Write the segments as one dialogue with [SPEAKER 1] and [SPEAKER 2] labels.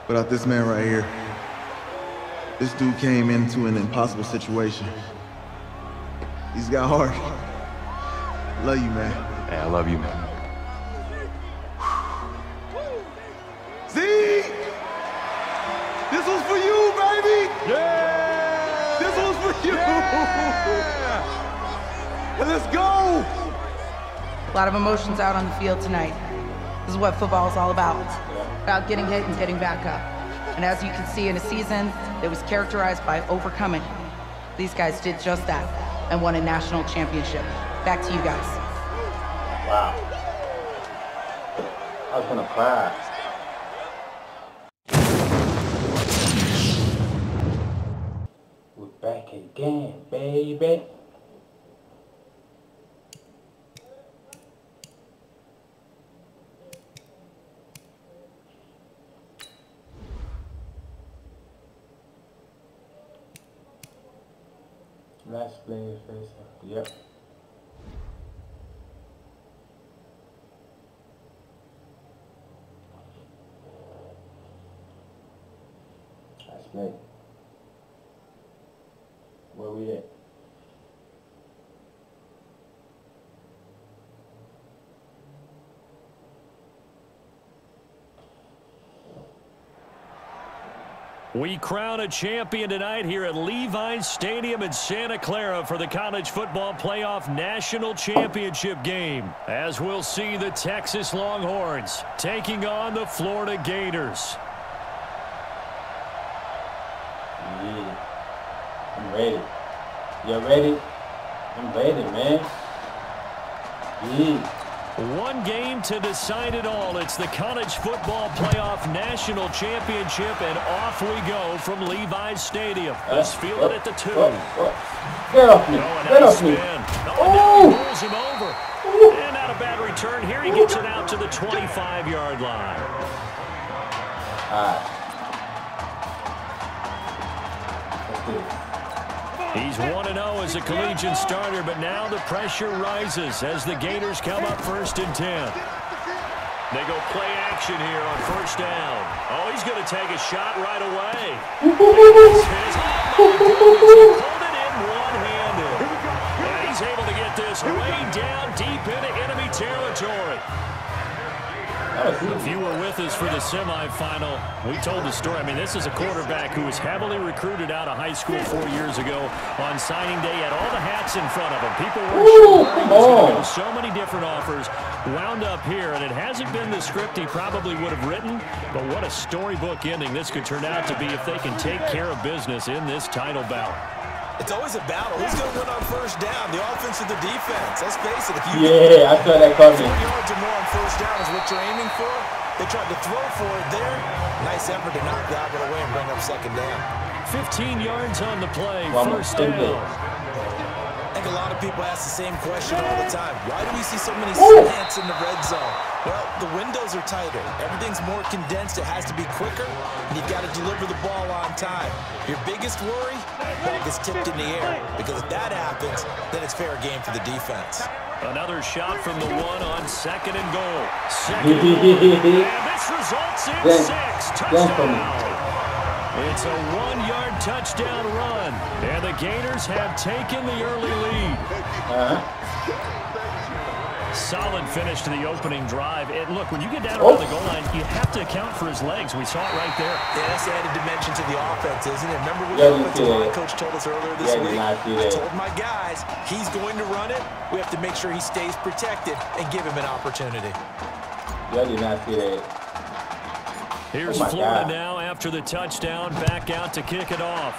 [SPEAKER 1] without this man right here. This dude came into an impossible situation. He's got heart. Love you, man.
[SPEAKER 2] Hey, I love you, man.
[SPEAKER 1] Z! This was for you, baby!
[SPEAKER 2] Yeah!
[SPEAKER 1] This was for you!
[SPEAKER 2] Yeah!
[SPEAKER 1] Let's go!
[SPEAKER 3] A lot of emotions out on the field tonight. This is what football is all about. About getting hit and getting back up. And as you can see, in a season that was characterized by overcoming, these guys did just that and won a national championship. Back to you guys.
[SPEAKER 4] Wow. I was gonna cry. We're back again, baby. Last player face up. Yep. Last play. Where we at?
[SPEAKER 5] We crown a champion tonight here at Levi's Stadium in Santa Clara for the College Football Playoff National Championship game. As we'll see the Texas Longhorns taking on the Florida Gators.
[SPEAKER 4] Yeah. I'm ready. You ready? I'm ready, man. Yeah.
[SPEAKER 5] One game to decide it all. It's the College Football Playoff National Championship, and off we go from Levi's Stadium. Let's feel it at the 2.
[SPEAKER 4] Get off me. Get off me.
[SPEAKER 5] Oh, he rolls him over. And not a bad return here. He gets it out to the 25-yard line.
[SPEAKER 4] All right. Let's do it.
[SPEAKER 5] He's 1-0 as a collegiate starter, but now the pressure rises as the Gators come up 1st and 10. They go play action here on 1st down. Oh, he's going to take a shot right away. He pulled it in one-handed. And he's able to get this way down deep into enemy territory. If you were with us for the semifinal, we told the story. I mean, this is a quarterback who was heavily recruited out of high school 4 years ago. On signing day, had all the hats in front of him. People weren't sure where he was going to go. So many different offers wound up here, and it hasn't been the script he probably would have written, but what a storybook ending this could turn out to be if they can take care of business in this title bout.
[SPEAKER 6] It's always a battle. Who's going to win on 1st down, the offense or the defense? Let's face it. If you
[SPEAKER 4] I saw that coming.
[SPEAKER 6] 4 yards or more on 1st down is what you're aiming for. They tried to throw for it there. Nice effort to knock that one away and bring up 2nd down.
[SPEAKER 5] 15 yards on the play,
[SPEAKER 4] Well,
[SPEAKER 5] 1st down.
[SPEAKER 6] I think a lot of people ask the same question all the time. Why do we see so many slants in the red zone? Well, the windows are tighter. Everything's more condensed. It has to be quicker, and you've got to deliver the ball on time. Your biggest worry? Ball gets tipped in the air, because if that happens, then it's fair game for the defense.
[SPEAKER 5] Another shot from the 1 on 2nd and goal. 2nd and goal. And this results in 6. Touchdown. It's a 1-yard touchdown run, and the Gators have taken the early lead. Solid finish to the opening drive. And look, when you get down around the goal line, you have to account for his legs. We saw it right there.
[SPEAKER 6] Yeah, that's the added dimension to the offense, isn't it? Remember what the offensive line coach told us earlier this week? I told my guys, he's going to run it. We have to make sure he stays protected and give him an opportunity.
[SPEAKER 4] Y'all did not see that.
[SPEAKER 5] Here's Florida now after the touchdown, back out to kick it off.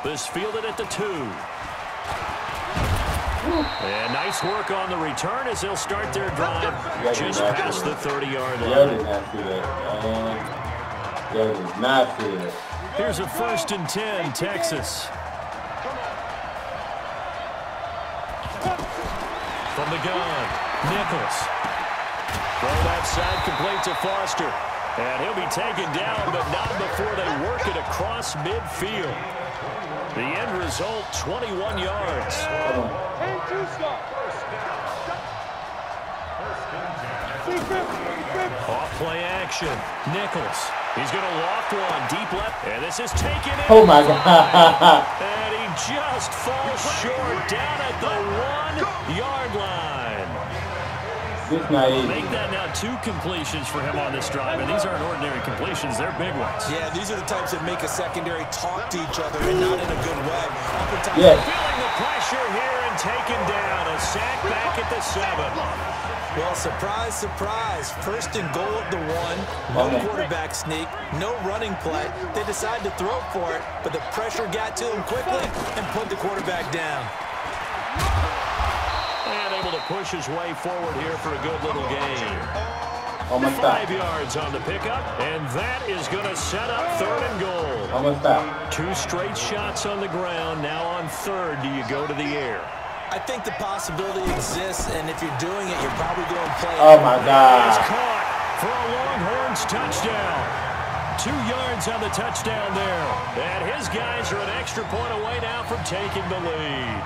[SPEAKER 5] This fielded at the 2. And nice work on the return as they'll start their drive just past the 30-yard line.
[SPEAKER 4] Y'all did not see that, man. Y'all did not see that.
[SPEAKER 5] Here's a 1st and 10, Texas. From the gun, Nichols. Throw that side complete to Foster. And he'll be taken down, but not before they work it across midfield. The end result, 21 yards. Off play action. Nichols. He's going to loft one deep left. And this is taken in.
[SPEAKER 7] Oh my God.
[SPEAKER 5] And he just falls short down at the 1-yard line.
[SPEAKER 7] This not easy.
[SPEAKER 5] Make that now 2 completions for him on this drive, and these aren't ordinary completions, they're big ones.
[SPEAKER 6] Yeah, these are the types that make a secondary talk to each other and not in a good way. Oftentimes,
[SPEAKER 7] yes.
[SPEAKER 5] Feeling the pressure here and taken down. A sack back at the 7.
[SPEAKER 6] Well, surprise, surprise. First and goal at the 1. No quarterback sneak, no running play. They decide to throw for it, but the pressure got to him quickly and put the quarterback down.
[SPEAKER 5] And able to push his way forward here for a good little gain.
[SPEAKER 7] Almost
[SPEAKER 5] 5 yards on the pickup, and that is going to set up 3rd and goal.
[SPEAKER 7] Almost out.
[SPEAKER 5] 2 straight shots on the ground. Now on 3rd, do you go to the air?
[SPEAKER 6] I think the possibility exists, and if you're doing it, you're probably going to play.
[SPEAKER 7] Oh my God.
[SPEAKER 5] It's caught for a Longhorns touchdown. 2 yards on the touchdown there. And his guys are an extra point away now from taking the lead.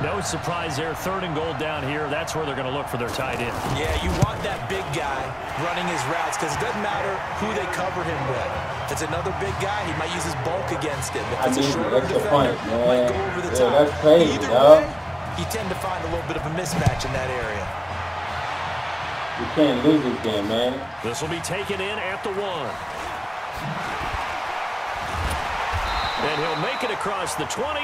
[SPEAKER 5] No surprise there. 3rd and goal down here. That's where they're going to look for their tight end.
[SPEAKER 6] Yeah, you want that big guy running his routes because it doesn't matter who they cover him with. If it's another big guy, he might use his bulk against him. If it's a shorter defender, might go over the top.
[SPEAKER 7] That's crazy,
[SPEAKER 6] Either
[SPEAKER 7] dog.
[SPEAKER 6] way, you tend to find a little bit of a mismatch in that area.
[SPEAKER 7] You can't lose this game, man.
[SPEAKER 5] This will be taken in at the 1. And he'll make it across the 20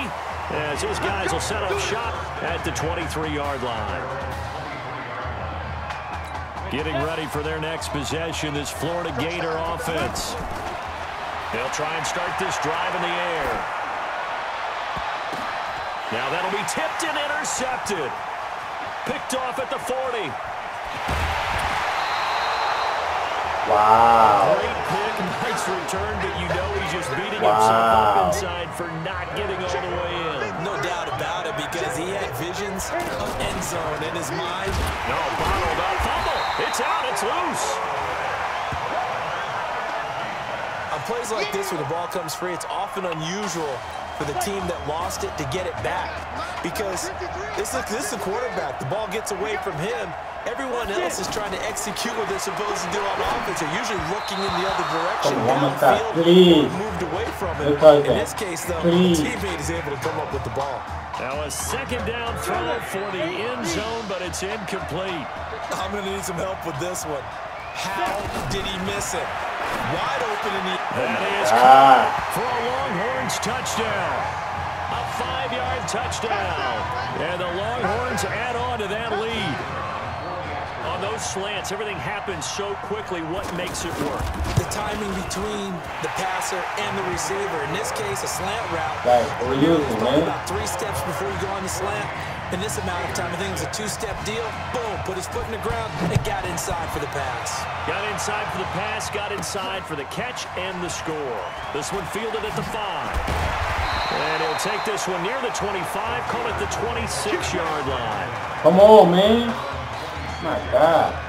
[SPEAKER 5] as his guys will set up shop at the 23-yard line. Getting ready for their next possession, this Florida Gator offense. They'll try and start this drive in the air. Now that'll be tipped and intercepted. Picked off at the 40.
[SPEAKER 7] Wow.
[SPEAKER 5] Great pick, nice return, but you know he's just beating himself up inside for not getting all the way in.
[SPEAKER 6] No doubt about it, because he had visions of end zone in his mind.
[SPEAKER 5] No, bottled up, fumble. It's out, it's loose.
[SPEAKER 6] On plays like this, when the ball comes free, it's often unusual for the team that lost it to get it back, because this is the quarterback. The ball gets away from him. Everyone else is trying to execute what they're supposed to do on offense. They're usually looking in the other direction. Downfield, moved away from it. In this case, though, the teammate is able to come up with the ball.
[SPEAKER 5] Now a 2nd down throw for the end zone, but it's incomplete.
[SPEAKER 6] I'm going to need some help with this one. How did he miss it? Wide open in the...
[SPEAKER 5] That is caught for a Longhorns touchdown. A 5-yard touchdown. And the Longhorns add on to that lead. On those slants, everything happens so quickly. What makes it work?
[SPEAKER 6] The timing between the passer and the receiver. In this case, a slant route.
[SPEAKER 7] Right, we're using, man.
[SPEAKER 6] About 3 steps before you go on the slant. In this amount of time, I think it was a 2-step deal. Boom, put his foot in the ground and got inside for the pass.
[SPEAKER 5] Got inside for the pass, got inside for the catch and the score. This one fielded at the 5. And he'll take this one near the 25, call it the 26-yard line.
[SPEAKER 7] Come on, man. My God.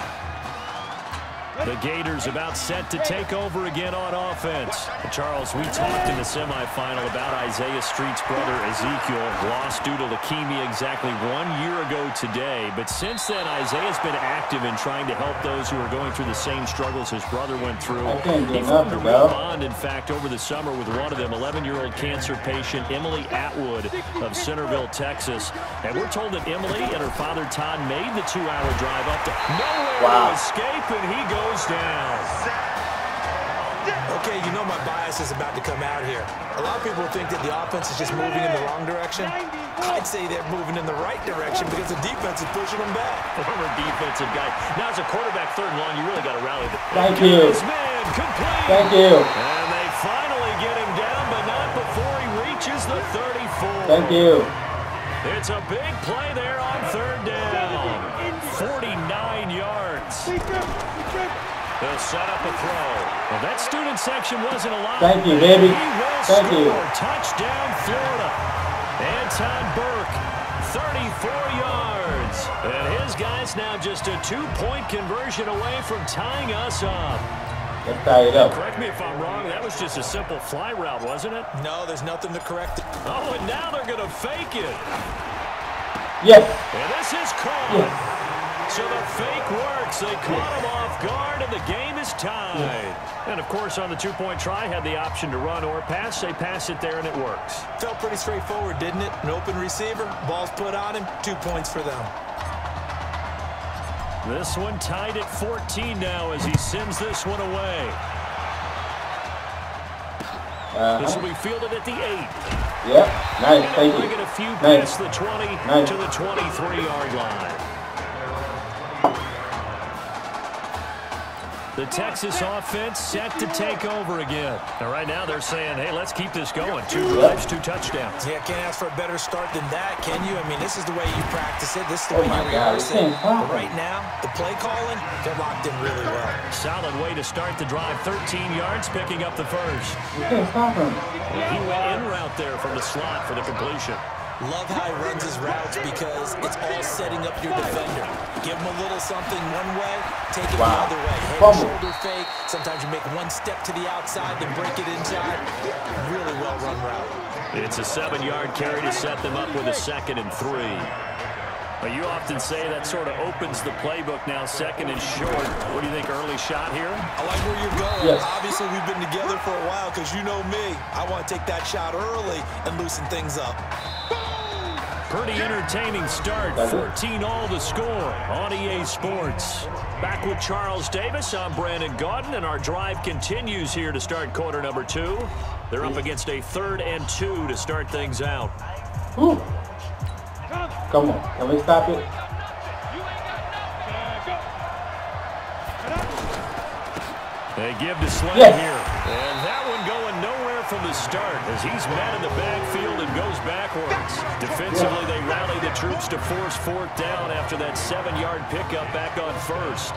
[SPEAKER 5] The Gators about set to take over again on offense. Charles, we talked in the semifinal about Isaiah Street's brother Ezekiel, lost due to leukemia exactly 1 year ago today. But since then, Isaiah's been active in trying to help those who are going through the same struggles his brother went through. He formed a real bond, in fact, over the summer with one of them, 11-year-old cancer patient Emily Atwood of Centerville, Texas. And we're told that Emily and her father Todd made the 2-hour drive up to nowhere to escape, and he goes down.
[SPEAKER 6] Okay, you know my bias is about to come out here. A lot of people think that the offense is just moving in the wrong direction. I'd say they're moving in the right direction because the defense is pushing them back.
[SPEAKER 5] Former defensive guy. Now, as a quarterback, 3rd and long, you really got to rally.
[SPEAKER 7] Thank you.
[SPEAKER 5] Man, complete.
[SPEAKER 7] Thank you.
[SPEAKER 5] And they finally get him down, but not before he reaches the 34.
[SPEAKER 7] Thank you.
[SPEAKER 5] It's a big play there on 3rd down. 49 yards. They'll set up a throw. Well, that student section wasn't allowed.
[SPEAKER 7] Thank you, baby. Thank you.
[SPEAKER 5] Touchdown, Florida. Anton Burke, 34 yards. And his guys now just a 2-point conversion away from tying us up.
[SPEAKER 7] Let's tie it up.
[SPEAKER 5] Correct me if I'm wrong. That was just a simple fly route, wasn't it?
[SPEAKER 6] No, there's nothing to correct it.
[SPEAKER 5] Oh, and now they're going to fake it.
[SPEAKER 7] Yes.
[SPEAKER 5] And this is caught.
[SPEAKER 7] Yes.
[SPEAKER 5] So the fake works. They caught him off guard, and the game is tied. And, of course, on the two-point try, had the option to run or pass. They pass it there, and it works.
[SPEAKER 6] Felt pretty straightforward, didn't it? An open receiver, ball's put on him, 2 points for them.
[SPEAKER 5] This one tied at 14 now as he sends this one away. This will be fielded at the 8.
[SPEAKER 7] Yep, nice, thank you.
[SPEAKER 5] Bring it a few past the 20 to the 23-yard line. The Texas offense set to take over again. And right now they're saying, hey, let's keep this going. 2 drives, 2 touchdowns.
[SPEAKER 6] Yeah, can't ask for a better start than that, can you? I mean, this is the way you practice it. This is the way you rehearse it. But right now, the play calling, they're locked in really well.
[SPEAKER 5] Solid way to start the drive. 13 yards, picking up the first. He went in route there from the slot for the completion.
[SPEAKER 6] Love how he runs his routes because it's all setting up your defender. Give him a little something one way, take it the other way. Head and shoulder fake. Sometimes you make one step to the outside, then break it inside. Really well-run route.
[SPEAKER 5] It's a 7-yard carry to set them up with a 2nd and 3. But you often say that sort of opens the playbook now, 2nd and short. What do you think, early shot here?
[SPEAKER 6] I like where you're going. Yes. Obviously, we've been together for a while because you know me. I want to take that shot early and loosen things up.
[SPEAKER 5] Pretty entertaining start. 14-all the score on EA Sports. Back with Charles Davis, I'm Brandon Gaudin, and our drive continues here to start quarter number 2. They're up against a 3rd and 2 to start things out.
[SPEAKER 7] Ooh. Come on, can we stop it?
[SPEAKER 5] They give to Slay here. And that one going nowhere from the start as he's met in the backfield and goes backwards. Defensively, they rally the troops to force 4th down after that 7-yard pickup back on 1st.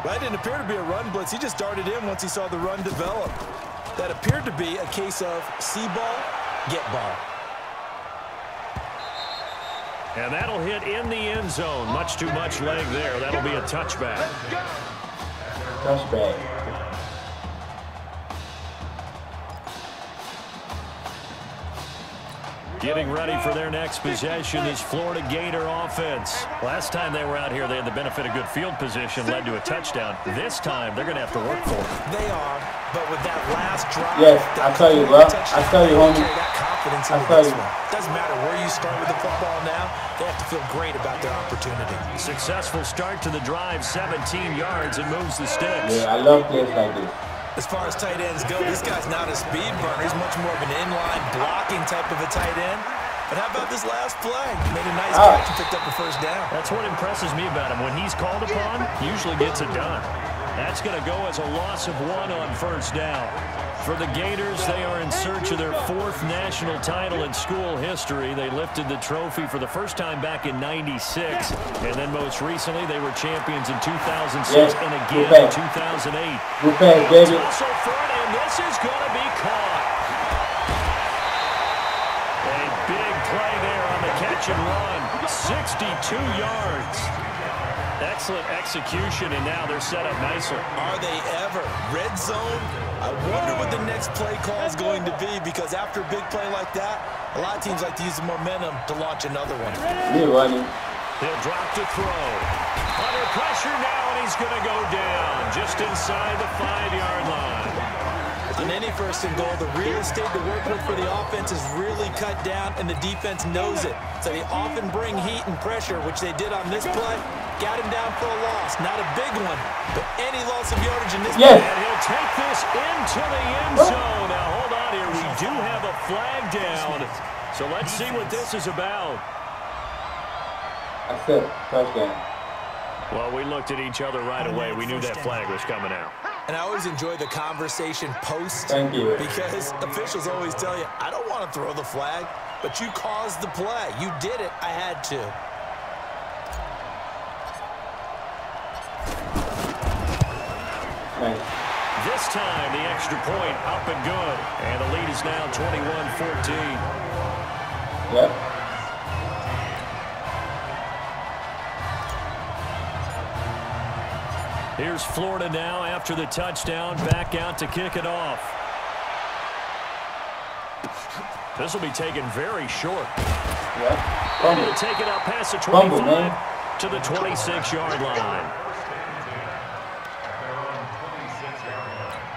[SPEAKER 6] That didn't appear to be a run blitz. He just darted in once he saw the run develop. That appeared to be a case of see ball, get ball.
[SPEAKER 5] And that'll hit in the end zone. Much too much leg there. That'll be a touchback.
[SPEAKER 7] Touchback.
[SPEAKER 5] Getting ready for their next possession is Florida Gator offense. Last time they were out here, they had the benefit of good field position, led to a touchdown. This time, they're going to have to work for it.
[SPEAKER 6] They are, but with that last drive,
[SPEAKER 7] yes, I tell you, bro. I tell you, homie.
[SPEAKER 6] That confidence in this one. Doesn't matter where you start with the football now. They have to feel great about their opportunity.
[SPEAKER 5] Successful start to the drive, 17 yards, and moves the sticks.
[SPEAKER 7] Yeah, I love plays like this.
[SPEAKER 6] As far as tight ends go, this guy's not a speed burner. He's much more of an inline blocking type of a tight end. But how about this last play? Made a nice catch and picked up a 1st down.
[SPEAKER 5] That's what impresses me about him. When he's called upon, usually gets it done. That's going to go as a loss of 1 on 1st down. For the Gators, they are in search of their 4th national title in school history. They lifted the trophy for the first time back in '96. And then most recently, they were champions in 2006 and again in 2008.
[SPEAKER 7] Good pass, baby.
[SPEAKER 5] Also for it, and this is going to be caught. A big play there on the catch and run. 62 yards. Excellent execution, and now they're set up nicely.
[SPEAKER 6] Are they ever? Red zone? I wonder what the next play call is going to be, because after a big play like that, a lot of teams like to use the momentum to launch another one.
[SPEAKER 7] You're running.
[SPEAKER 5] He'll drop to throw. Under pressure now, and he's going to go down just inside the 5-yard line.
[SPEAKER 6] On any 1st and goal, the real estate to work with for the offense is really cut down, and the defense knows it. So they often bring heat and pressure, which they did on this play. Got him down for a loss. Not a big one, but any loss of yardage in this play.
[SPEAKER 5] And he'll take this into the end zone. Now, hold on here. We do have a flag down. So let's see what this is about.
[SPEAKER 7] I said touchdown.
[SPEAKER 5] Well, we looked at each other right away. We knew that flag was coming out.
[SPEAKER 6] And I always enjoy the conversation post.
[SPEAKER 7] Thank you.
[SPEAKER 6] Because officials always tell you, I don't want to throw the flag, but you caused the play. You did it. I had to.
[SPEAKER 7] Nice.
[SPEAKER 5] This time, the extra point up and good. And the lead is now 21-14.
[SPEAKER 7] Yep.
[SPEAKER 5] Here's Florida now after the touchdown, back out to kick it off. This will be taken very short.
[SPEAKER 7] Yep.
[SPEAKER 5] And he'll take it out past the 25. to the 26-yard line.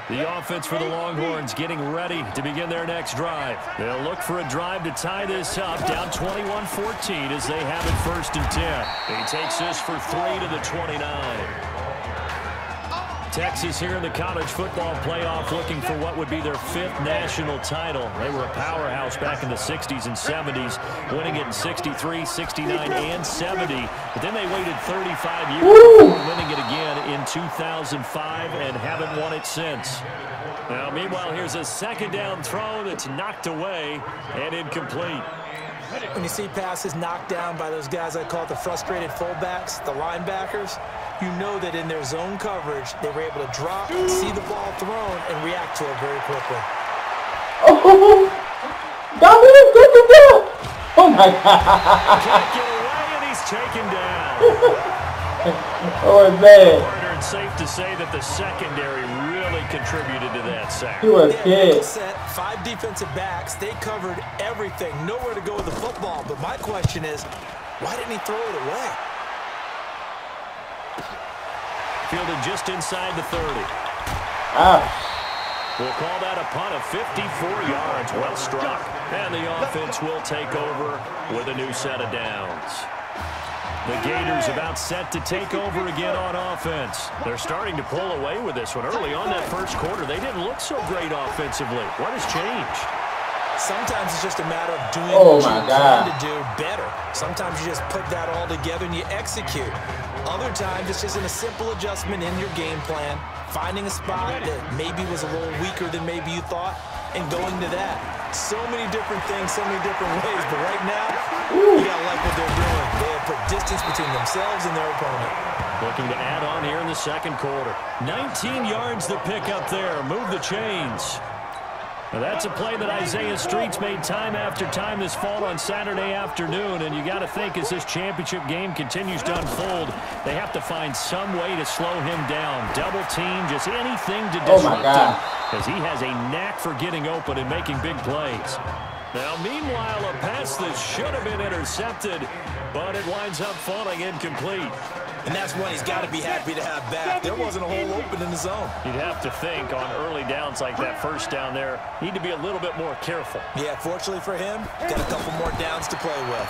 [SPEAKER 5] The offense for the Longhorns getting ready to begin their next drive. They'll look for a drive to tie this up, down 21-14 as they have it 1st and 10. He takes this for 3 to the 29. Texas here in the college football playoff looking for what would be their 5th national title. They were a powerhouse back in the 60s and 70s, winning it in 63, 69, and 70. But then they waited 35 years before winning it again in 2005 and haven't won it since. Now, meanwhile, here's a 2nd down throw that's knocked away and incomplete.
[SPEAKER 6] When you see passes knocked down by those guys I call the frustrated fullbacks, the linebackers, you know that in their zone coverage, they were able to drop, see the ball thrown, and react to it very quickly.
[SPEAKER 7] Oh my God.
[SPEAKER 5] Can't get away, and he's taken down.
[SPEAKER 7] Oh, it's bad.
[SPEAKER 5] It's safe to say that the secondary really contributed to that sack.
[SPEAKER 7] He was scared.
[SPEAKER 6] Set 5 defensive backs. They covered everything. Nowhere to go with the football. But my question is, why didn't he throw it away?
[SPEAKER 5] Fielded just inside the 30. We'll call that a punt of 54 yards. Well struck. And the offense will take over with a new set of downs. The Gators about set to take over again on offense. They're starting to pull away with this one. Early on that first quarter, they didn't look so great offensively. What has changed?
[SPEAKER 6] Sometimes it's just a matter of doing what you're trying to do better. Sometimes you just put that all together and you execute. Other times it's just a simple adjustment in your game plan, finding a spot that maybe was a little weaker than maybe you thought, and going to that. So many different things, so many different ways, but right now, you gotta like what they're doing. They have put distance between themselves and their opponent.
[SPEAKER 5] Looking to add on here in the 2nd quarter. 19 yards to pick up there. Move the chains. Now that's a play that Isaiah Streets made time after time this fall on Saturday afternoon, and you got to think as this championship game continues to unfold, they have to find some way to slow him down. Double team, just anything to disrupt him, because he has a knack for getting open and making big plays. Now, meanwhile, a pass that should have been intercepted, but it winds up falling incomplete.
[SPEAKER 6] And that's one he's got to be happy to have back. There wasn't a hole open in the zone.
[SPEAKER 5] You'd have to think on early downs like that, 1st down there, need to be a little bit more careful.
[SPEAKER 6] Yeah, fortunately for him, got a couple more downs to play with.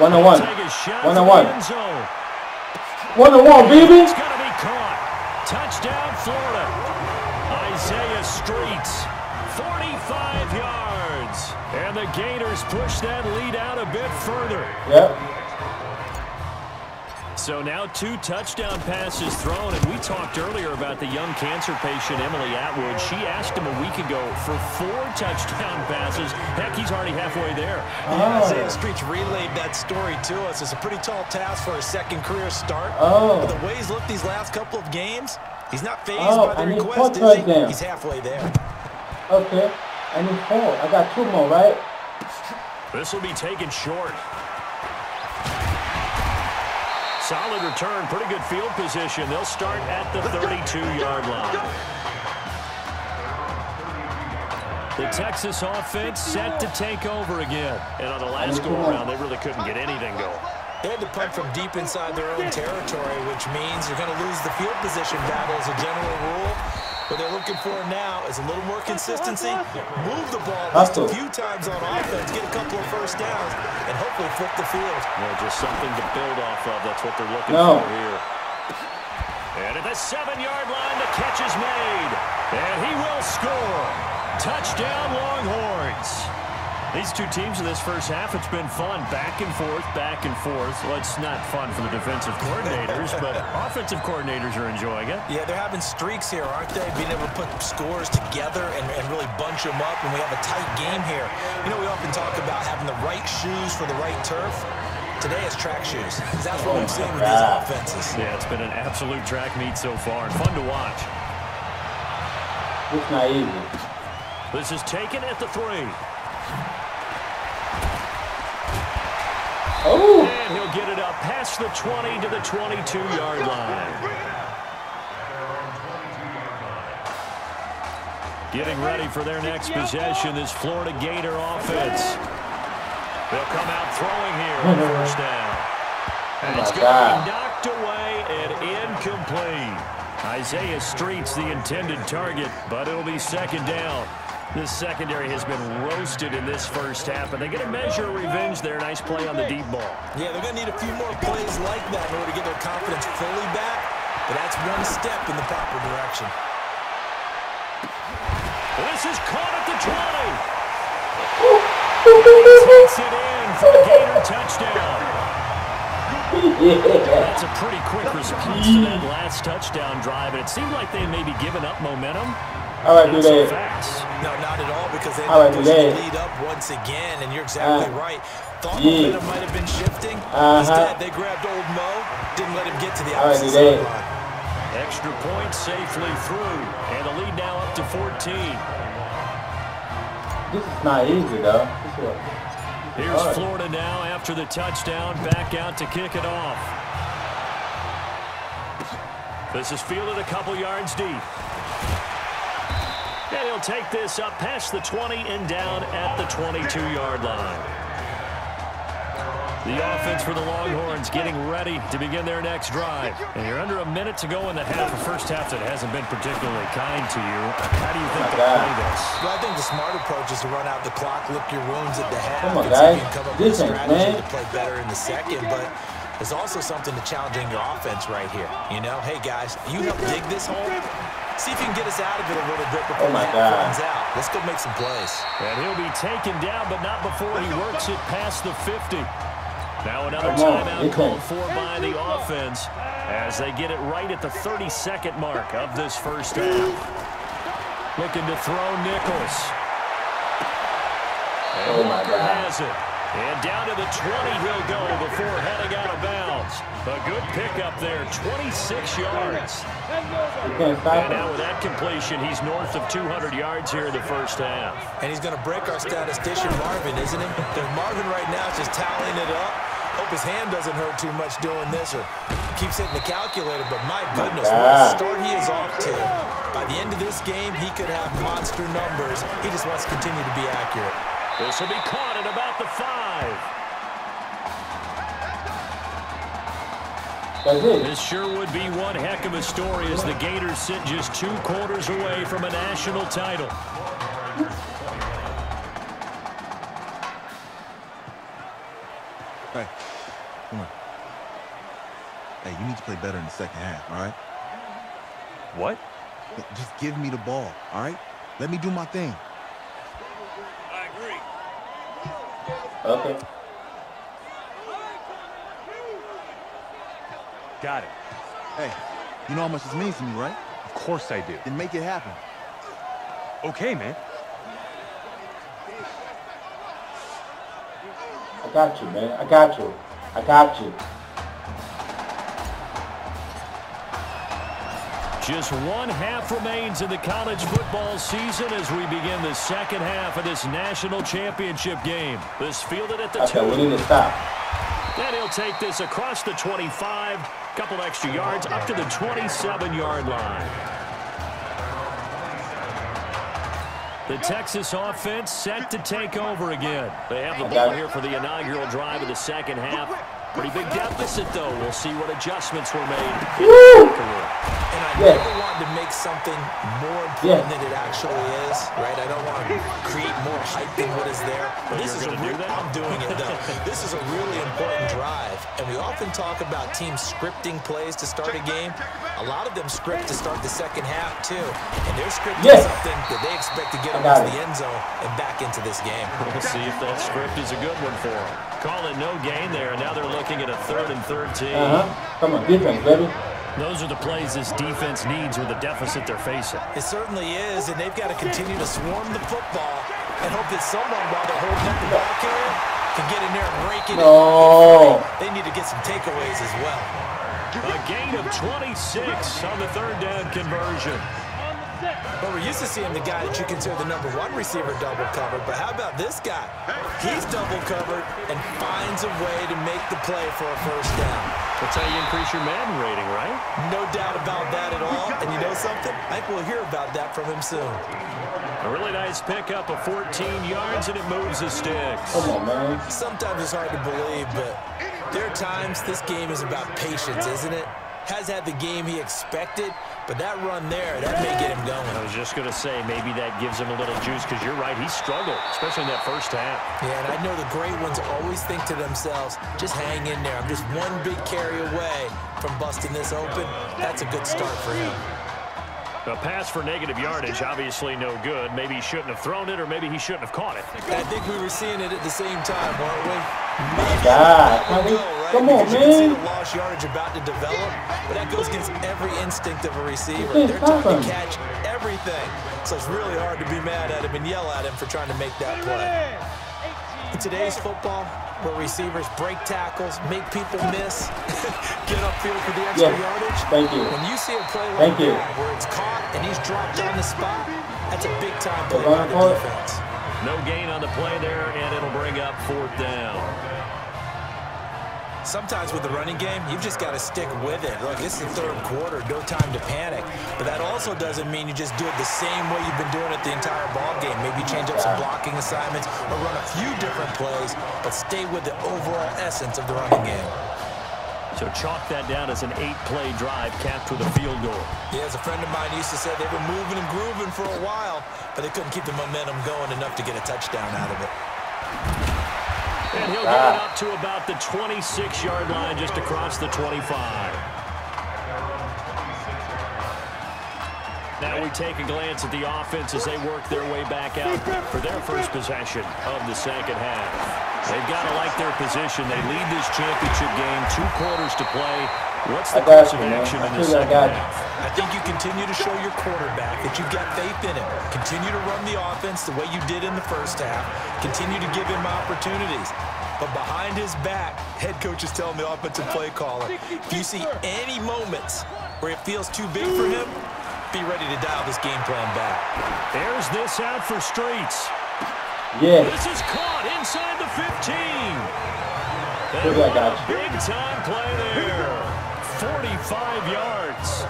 [SPEAKER 7] 1-on-1.
[SPEAKER 5] Take a shot
[SPEAKER 7] 1-on-1.
[SPEAKER 5] end zone.
[SPEAKER 7] 1-on-1, baby.
[SPEAKER 5] It's going to be caught. Touchdown, Florida. Isaiah Streets, 45 yards. And the Gators push that lead out a bit further.
[SPEAKER 7] Yep.
[SPEAKER 5] So now 2 touchdown passes thrown, and we talked earlier about the young cancer patient, Emily Atwood. She asked him a week ago for 4 touchdown passes. Heck, he's already halfway there.
[SPEAKER 6] Yeah, Isaiah Streets relayed that story to us. It's a pretty tall task for a 2nd career start. But the way he's looked these last couple of games, he's not fazed by the request, is he? He's halfway there.
[SPEAKER 7] Okay. I need 4. I got 2 more, right?
[SPEAKER 5] This will be taken short. Solid return, pretty good field position. They'll start at the 32-yard line. The Texas offense set to take over again. And on the last go-around, they really couldn't get anything going.
[SPEAKER 6] They had to punt from deep inside their own territory, which means you're going to lose the field position battle as a general rule. What they're looking for now is a little more consistency, move the ball just a few times on offense, get a couple of 1st downs, and hopefully flip the field.
[SPEAKER 5] Yeah, just something to build off of. That's what they're looking for here. And at the 7-yard line, the catch is made. And he will score. Touchdown, Longhorns. These 2 teams in this first half, it's been fun. Back and forth, back and forth. Well, it's not fun for the defensive coordinators, but offensive coordinators are enjoying it.
[SPEAKER 6] Yeah, they're having streaks here, aren't they? Being able to put scores together and really bunch them up, and we have a tight game here. You know, we often talk about having the right shoes for the right turf. Today it's track shoes. That's what we've seen with these offenses.
[SPEAKER 5] Yeah, it's been an absolute track meet so far, and fun to watch.
[SPEAKER 7] It's not easy.
[SPEAKER 5] This is taken at the 3. And he'll get it up past the 20 to the 22-yard line. Getting ready for their next possession, this Florida Gator offense. They'll come out throwing here on 1st down. And it's going to be knocked away and incomplete. Isaiah Street's the intended target, but it'll be second down. This secondary has been roasted in this first half, and they get a measure of revenge there. Nice play on the deep ball.
[SPEAKER 6] Yeah, they're going to need a few more plays like that in order to get their confidence fully back, but that's one step in the proper direction.
[SPEAKER 5] This is caught at the 20. He takes it in for a Gator touchdown. That's a pretty quick response to that last touchdown drive, and it seemed like they may be giving up momentum. Not so fast.
[SPEAKER 6] No, not at all, because they pushed the lead up once again, and you're exactly right. Thought momentum might have been shifting. Instead, they grabbed old Mo, didn't let him get to the opposite sideline.
[SPEAKER 5] Extra point safely through, and the lead now up to 14.
[SPEAKER 7] This is not easy, though.
[SPEAKER 5] Here's Florida now after the touchdown, back out to kick it off. This is fielded a couple yards deep. And he'll take this up past the 20 and down at the 22-yard line. The offense for the Longhorns getting ready to begin their next drive. And you're under a minute to go in the half, a first half that hasn't been particularly kind to you. How do you think they'll play this?
[SPEAKER 6] Well, I think the smart approach is to run out the clock, lick your wounds at the half,
[SPEAKER 7] Come on,
[SPEAKER 6] and see if you
[SPEAKER 7] guys.
[SPEAKER 6] can come up with a strategy to play better in the second. But there's also something to challenging your offense right here. You know, hey, guys, you help dig this hole. See if you can get us out of it a little bit before the half runs out. Let's go make some plays.
[SPEAKER 5] And he'll be taken down, but not before he works it past the 50. Now another timeout called for by the offense as they get it right at the 32nd mark of this first half. Looking to throw Nichols. And Walker has it. And down to the 20 he'll go before heading out of bounds. A good pickup there, 26 yards. And now with that completion, he's north of 200 yards here in the first half.
[SPEAKER 6] And he's going to break our statistician Marvin, isn't he? There's Marvin right now just tallying it up. Hope his hand doesn't hurt too much doing this or keeps hitting the calculator, but my goodness, what a start he is off to. By the end of this game, he could have monster numbers. He just wants to continue to be accurate.
[SPEAKER 5] This will be caught at about the 5. This sure would be one heck of a story as the Gators sit just 2 quarters away from a national title.
[SPEAKER 1] Hey, come on. Hey, you need to play better in the second half, all right?
[SPEAKER 2] What?
[SPEAKER 1] Just give me the ball, all right? Let me do my thing.
[SPEAKER 5] I agree.
[SPEAKER 7] Okay.
[SPEAKER 2] Got it.
[SPEAKER 1] Hey, you know how much this means to me, right?
[SPEAKER 2] Of course I do.
[SPEAKER 1] Then make it happen.
[SPEAKER 2] Okay, man.
[SPEAKER 7] I got you, man. I got you. I got you.
[SPEAKER 5] Just 1 half remains in the college football season as we begin the second half of this national championship game. This fielded at the 2.
[SPEAKER 7] Okay, we need to stop.
[SPEAKER 5] And he'll take this across the 25, couple extra yards up to the 27-yard line. The Texas offense set to take over again. They have the ball here for the inaugural drive of the second half. Pretty big deficit, though. We'll see what adjustments were made.
[SPEAKER 6] And I never wanted to make something more important than it actually is, right? I don't want to create more hype than what is there. But this is I'm doing it, though. This is a really important drive. And we often talk about teams scripting plays to start a game. A lot of them script to start the second half, too. And they're scripting something that they expect to get them into the end zone and back into this game.
[SPEAKER 5] We'll see if that script is a good one for them. Call it no gain there, and now they're looking at a 3rd and 13.
[SPEAKER 7] Come on, defense, baby.
[SPEAKER 5] Those are the plays this defense needs with the deficit they're facing.
[SPEAKER 6] It certainly is, and they've got to continue to swarm the football and hope that someone, while they're holding up the ball carrier, can get in there and rake it in. They need to get some takeaways as well.
[SPEAKER 5] A gain of 26 on the 3rd down conversion.
[SPEAKER 6] Well, we're used to seeing the guy that you consider the #1 receiver double covered, but how about this guy? He's double covered and finds a way to make the play for a first down.
[SPEAKER 5] That's how you increase your Madden rating, right?
[SPEAKER 6] No doubt about that at all. And you know something? I think we'll hear about that from him soon.
[SPEAKER 5] A really nice pickup of 14 yards, and it moves the sticks.
[SPEAKER 7] Come on, man.
[SPEAKER 6] Sometimes it's hard to believe, but There are times this game is about patience, isn't it? Has had the game he expected, but that run there, that may get him going.
[SPEAKER 5] I was just going to say, maybe that gives him a little juice, because you're right, he struggled, especially in that first half.
[SPEAKER 6] Yeah, and I know the great ones always think to themselves, just hang in there. I'm just one big carry away from busting this open. That's a good start for him.
[SPEAKER 5] A pass for negative yardage, obviously no good. Maybe he shouldn't have thrown it, or maybe he shouldn't have caught it.
[SPEAKER 6] I think we were seeing it at the same time, weren't we?
[SPEAKER 7] God,
[SPEAKER 6] Come on, man. You can see the lost yardage about to develop, but that goes against every instinct of a receiver. They're trying to catch everything, so it's really hard to be mad at him and yell at him for trying to make that play. In today's football, where receivers break tackles, make people miss, get upfield for the extra yardage.
[SPEAKER 7] Thank you.
[SPEAKER 6] When you see a play like that, where it's caught and he's dropped on the spot, that's a big-time play by the defense.
[SPEAKER 5] No gain on the play there, and it'll bring up 4th down.
[SPEAKER 6] Sometimes with the running game, you've just got to stick with it. Look, it's the third quarter, no time to panic. But that also doesn't mean you just do it the same way you've been doing it the entire ball game. Maybe change up some blocking assignments or run a few different plays, but stay with the overall essence of the running game.
[SPEAKER 5] So chalk that down as an 8-play drive capped with a field goal.
[SPEAKER 6] Yeah, as a friend of mine used to say, they were moving and grooving for a while, but they couldn't keep the momentum going enough to get a touchdown out of it.
[SPEAKER 5] And he'll get it up to about the 26-yard line, just across the 25. Now we take a glance at the offense as they work their way back out for their first possession of the second half. They've got to like their position. They lead this championship game, 2 quarters to play. What's the course of action in the second half?
[SPEAKER 6] I think you continue to show your quarterback that you've got faith in him. Continue to run the offense the way you did in the first half. Continue to give him opportunities. But behind his back, head coach is telling the offensive play caller, if you see any moments where it feels too big for him, be ready to dial this game plan back.
[SPEAKER 5] There's this out for Streets.
[SPEAKER 7] Yeah.
[SPEAKER 5] This is caught inside the 15. Big-time play there. 45 yards.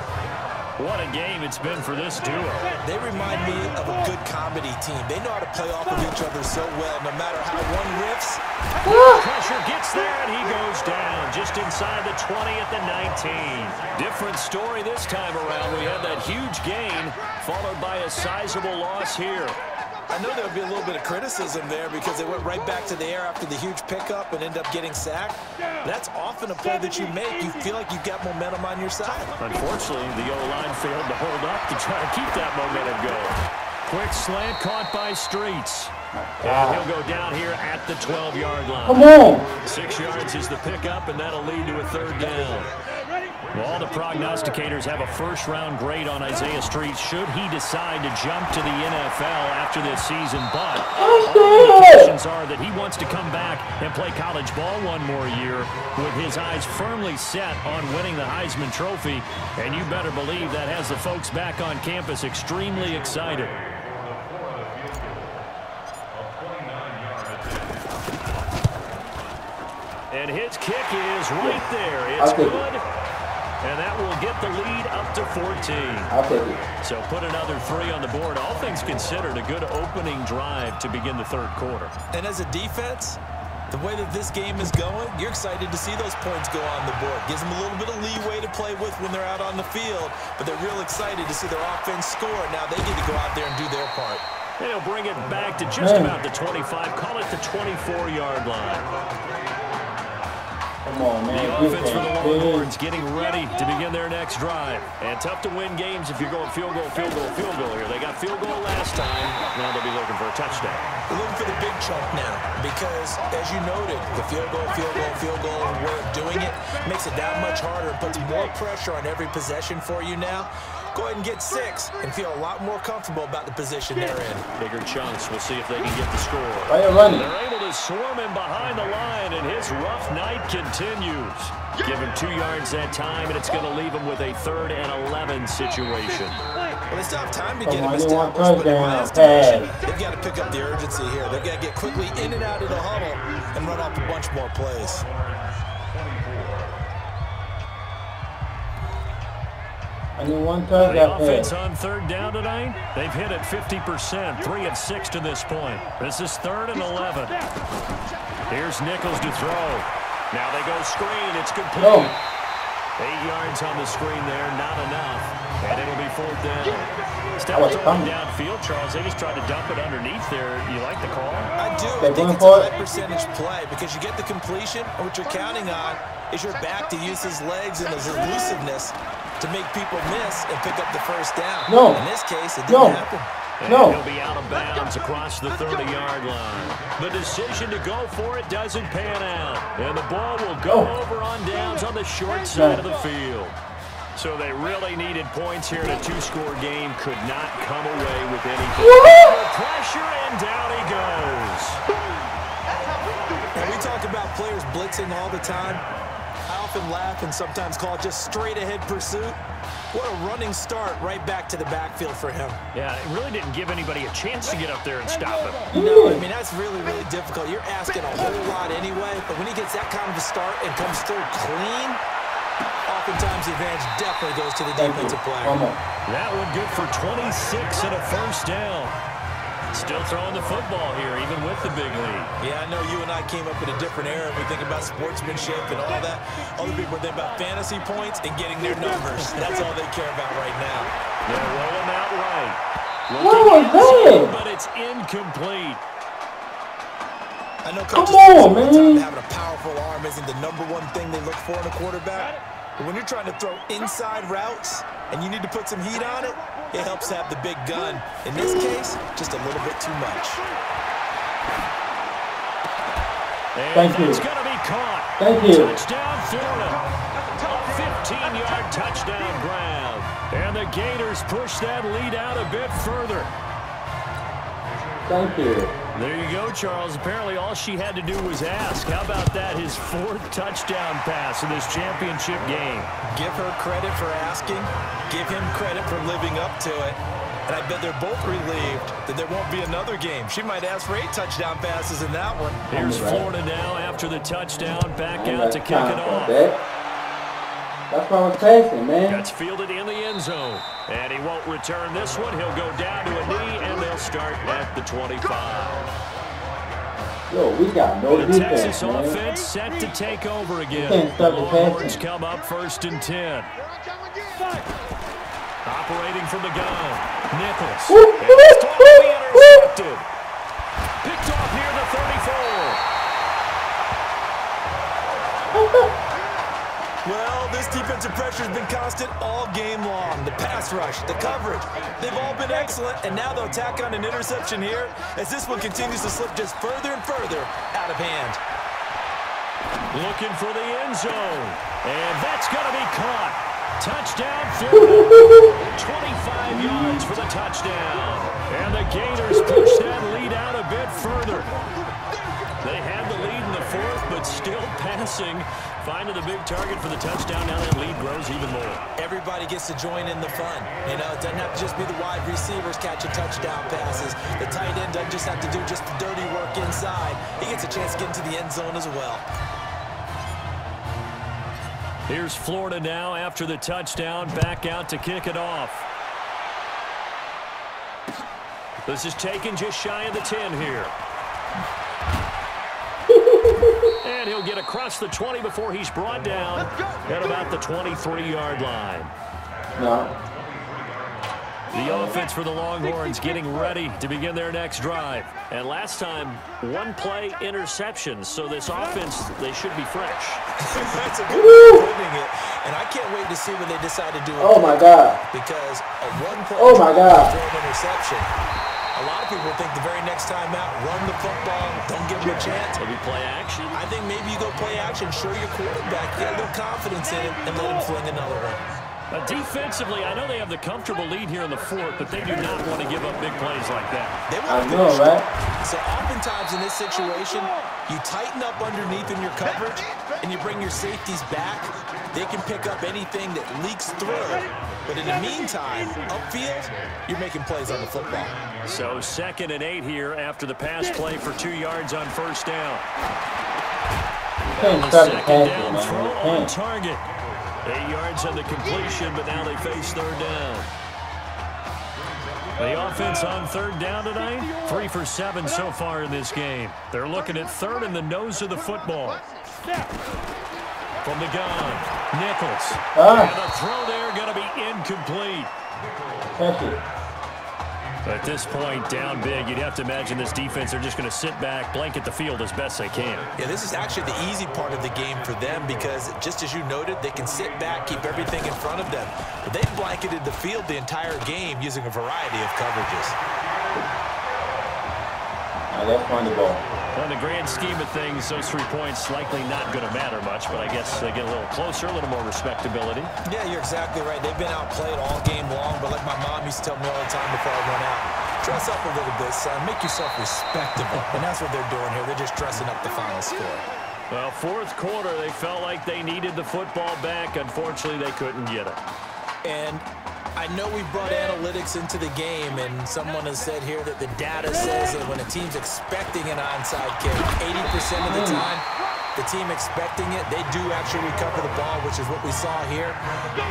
[SPEAKER 5] What a game it's been for this duo.
[SPEAKER 6] They remind me of a good comedy team. They know how to play off of each other so well, no matter how one riffs.
[SPEAKER 5] Pressure gets there, and he goes down just inside the 20 at the 19. Different story this time around. We had that huge gain, followed by a sizable loss here.
[SPEAKER 6] I know there'll be a little bit of criticism there because they went right back to the air after the huge pickup and end up getting sacked. That's often a play that you make. You feel like you've got momentum on your side.
[SPEAKER 5] Unfortunately, the O-line failed to hold up to try to keep that momentum going. Quick slant caught by Streets. And he'll go down here at the 12-yard line.
[SPEAKER 7] Come on.
[SPEAKER 5] 6 yards is the pickup, and that'll lead to a 3rd down. Well, all the prognosticators have a first-round grade on Isaiah Streets should he decide to jump to the NFL after this season. But all indications are that he wants to come back and play college ball one more year with his eyes firmly set on winning the Heisman Trophy. And you better believe that has the folks back on campus extremely excited. And his kick is right there. It's good. And that will get the lead up to 14.
[SPEAKER 7] I'll take it.
[SPEAKER 5] So put another 3 on the board. All things considered, a good opening drive to begin the 3rd quarter.
[SPEAKER 6] And as a defense, the way that this game is going, you're excited to see those points go on the board. Gives them a little bit of leeway to play with when they're out on the field, but they're real excited to see their offense score. Now they get to go out there and do their part.
[SPEAKER 5] And he'll bring it back to just about the 25, call it the 24-yard line.
[SPEAKER 7] Come on, man.
[SPEAKER 5] The offense for the Longhorns getting ready to begin their next drive. And tough to win games if you're going field goal, field goal, field goal here. They got field goal last time. Now they'll be looking for a touchdown.
[SPEAKER 6] They're looking for the big chunk now because, as you noted, the field goal way of doing it makes it that much harder. It puts more pressure on every possession for you now. Go ahead and get 6 and feel a lot more comfortable about the position they're in.
[SPEAKER 5] Bigger chunks. We'll see if they can get the score.
[SPEAKER 7] Why are you running?
[SPEAKER 5] They're able to swarm him behind the line, and his rough night continues. Give him 2 yards that time, and it's going to leave him with a 3rd and 11 situation.
[SPEAKER 6] Well, they still have time to get him
[SPEAKER 7] Touchdown.
[SPEAKER 6] established, but in my estimation, they've got to pick up the urgency here. They've got to get quickly in and out of the huddle and run off a bunch more plays.
[SPEAKER 7] I need 1 touchdown.
[SPEAKER 5] The offense on 3rd down tonight, they've hit it 50%, 3 of 6 to this point. This is 3rd and 11. Here's Nichols to throw. Now they go screen. It's complete.
[SPEAKER 7] No.
[SPEAKER 5] 8 yards on the screen there, not enough. And it'll be 4th down. Instead
[SPEAKER 7] was
[SPEAKER 5] of throwing
[SPEAKER 7] coming.
[SPEAKER 5] downfield, Charles, they just tried to dump it underneath there. You like the call?
[SPEAKER 6] I do.
[SPEAKER 7] They're
[SPEAKER 6] I think
[SPEAKER 7] going
[SPEAKER 6] it's
[SPEAKER 7] for
[SPEAKER 6] a
[SPEAKER 7] it.
[SPEAKER 6] high percentage play because you get the completion, and what you're counting on is your back to use his legs and his elusiveness to make people miss and pick up the first down.
[SPEAKER 7] No.
[SPEAKER 6] In this case, it
[SPEAKER 7] No.
[SPEAKER 6] didn't happen.
[SPEAKER 5] And
[SPEAKER 7] No.
[SPEAKER 5] he'll be out of bounds across the 30-yard line. The decision to go for it doesn't pan out. And the ball will go
[SPEAKER 7] No.
[SPEAKER 5] over on downs on the short side of the field. So they really needed points here in a 2-score game. Could not come away with anything. Under pressure, and down he goes.
[SPEAKER 6] And we talk about players blitzing all the time. I often laugh and sometimes call it just straight-ahead pursuit. What a running start right back to the backfield for him.
[SPEAKER 5] Yeah, it really didn't give anybody a chance to get up there and stop him.
[SPEAKER 6] No, I mean, that's really, really difficult. You're asking a whole lot anyway, but when he gets that kind of a start and comes through clean, oftentimes the advantage definitely goes to the defensive player.
[SPEAKER 7] One more.
[SPEAKER 5] That one good for 26 and a 1st down. Still throwing the football here, even with the big lead.
[SPEAKER 6] Yeah, I know you and I came up in a different era. We think about sportsmanship and all that. Other people think about fantasy points and getting their numbers. That's all they care about right now.
[SPEAKER 5] They're rolling out right.
[SPEAKER 7] What was that?
[SPEAKER 5] But it's incomplete.
[SPEAKER 6] I know coaches
[SPEAKER 7] Come on,
[SPEAKER 6] say all the time
[SPEAKER 7] man.
[SPEAKER 6] having a powerful arm isn't the #1 thing they look for in a quarterback. But when you're trying to throw inside routes and you need to put some heat on it, it helps to have the big gun. In this case, just a little bit too much.
[SPEAKER 5] And
[SPEAKER 7] Thank you.
[SPEAKER 5] it's going to be caught.
[SPEAKER 7] Thank you.
[SPEAKER 5] Touchdown, Florida. A 15-yard touchdown grab. And the Gators push that lead out a bit further.
[SPEAKER 7] Thank you.
[SPEAKER 5] There you go, Charles. Apparently all she had to do was ask. How about that? His 4th touchdown pass in this championship game.
[SPEAKER 6] Give her credit for asking. Give him credit for living up to it. And I bet they're both relieved that there won't be another game. She might ask for 8 touchdown passes in that one.
[SPEAKER 5] Here's
[SPEAKER 7] Right.
[SPEAKER 5] Florida now after the touchdown. Back
[SPEAKER 7] I ain't
[SPEAKER 5] out
[SPEAKER 7] got
[SPEAKER 5] to kick
[SPEAKER 7] time
[SPEAKER 5] it
[SPEAKER 7] for
[SPEAKER 5] off.
[SPEAKER 7] that. That's what I'm chasing, man.
[SPEAKER 5] Gets fielded in the end zone. And he won't return this one. He'll go down to a knee, and they'll start at the 25.
[SPEAKER 7] Yo, we got no
[SPEAKER 5] The
[SPEAKER 7] defense,
[SPEAKER 5] Texas
[SPEAKER 7] man.
[SPEAKER 5] offense set to take over again.
[SPEAKER 7] can't stop the
[SPEAKER 5] Longhorns
[SPEAKER 7] passing.
[SPEAKER 5] come up 1st and 10. Operating from the gun. Nichols.
[SPEAKER 7] Woo,
[SPEAKER 5] And it's
[SPEAKER 7] woo,
[SPEAKER 5] totally
[SPEAKER 7] woo,
[SPEAKER 5] intercepted. Picked off near the 34.
[SPEAKER 6] Well, this defensive pressure has been constant all game long. The pass rush, the coverage, they've all been excellent, and now they'll tack on an interception here as this one continues to slip just further and further out of hand.
[SPEAKER 5] Looking for the end zone. And that's going to be caught. Touchdown, Florida. 25 yards for the touchdown. And the Gators push that lead out a bit further. They had the lead in the 4th, but still passing. Finding the big target for the touchdown. Now that lead grows even more.
[SPEAKER 6] Everybody gets to join in the fun. You know, it doesn't have to just be the wide receivers catching touchdown passes. The tight end doesn't just have to do just the dirty work inside. He gets a chance to get into the end zone as well.
[SPEAKER 5] Here's Florida now after the touchdown. Back out to kick it off. This is taken just shy of the 10 here. And he'll get across the 20 before he's brought down at about the 23-yard line.
[SPEAKER 7] No.
[SPEAKER 5] The offense for the Longhorns getting ready to begin their next drive. And last time, 1-play interceptions. So this offense, they should be fresh.
[SPEAKER 6] That's a good way of putting it. And I can't wait to see what they decide to do.
[SPEAKER 7] Oh, my God.
[SPEAKER 6] Because a 1-play
[SPEAKER 7] Oh, my God.
[SPEAKER 6] interception. A lot of people think the very next time out, run the football, don't give him a chance.
[SPEAKER 5] Maybe play action.
[SPEAKER 6] I think maybe you go play action, show your quarterback, get a little confidence in him, and let him fling another one.
[SPEAKER 5] Defensively, I know they have the comfortable lead here in the 4th, but they do not want to give up big plays like that.
[SPEAKER 6] They
[SPEAKER 7] I
[SPEAKER 6] want to
[SPEAKER 7] know,
[SPEAKER 6] finish.
[SPEAKER 7] right?
[SPEAKER 6] So oftentimes in this situation, you tighten up underneath in your coverage, and you bring your safeties back. They can pick up anything that leaks through. But in the meantime, upfield, you're making plays on the football.
[SPEAKER 5] So 2nd and 8 here after the pass play for 2 yards on 1st down.
[SPEAKER 7] Can't
[SPEAKER 5] The
[SPEAKER 7] stop the
[SPEAKER 5] 2nd
[SPEAKER 7] passing,
[SPEAKER 5] down
[SPEAKER 7] man.
[SPEAKER 5] throw
[SPEAKER 7] You
[SPEAKER 5] on
[SPEAKER 7] can't.
[SPEAKER 5] target. 8 yards on the completion, but now they face 3rd down. The offense on 3rd down tonight, 3 for 7 so far in this game. They're looking at 3rd in the nose of the football. From the gun, Nichols. And the throw there going to be incomplete.
[SPEAKER 7] Catch it.
[SPEAKER 5] At this point, down big, you'd have to imagine this defense are just going to sit back, blanket the field as best they can.
[SPEAKER 6] Yeah, this is actually the easy part of the game for them because, just as you noted, they can sit back, keep everything in front of them. But they've blanketed the field the entire game using a variety of coverages.
[SPEAKER 7] That's funny ball.
[SPEAKER 5] Well, in the grand scheme of things, those 3 points likely not going to matter much, but I guess they get a little closer, a little more respectability.
[SPEAKER 6] Yeah, you're exactly right. They've been outplayed all game long, but like my mom used to tell me all the time before I went out, dress up a little bit, son. Make yourself respectable. And that's what they're doing here. They're just dressing up the final score.
[SPEAKER 5] Well, fourth quarter, they felt like they needed the football back. Unfortunately, they couldn't get it.
[SPEAKER 6] And I know we brought analytics into the game, and someone has said here that the data says that when a team's expecting an onside kick, 80% of the time, the team expecting it, they do actually recover the ball, which is what we saw here.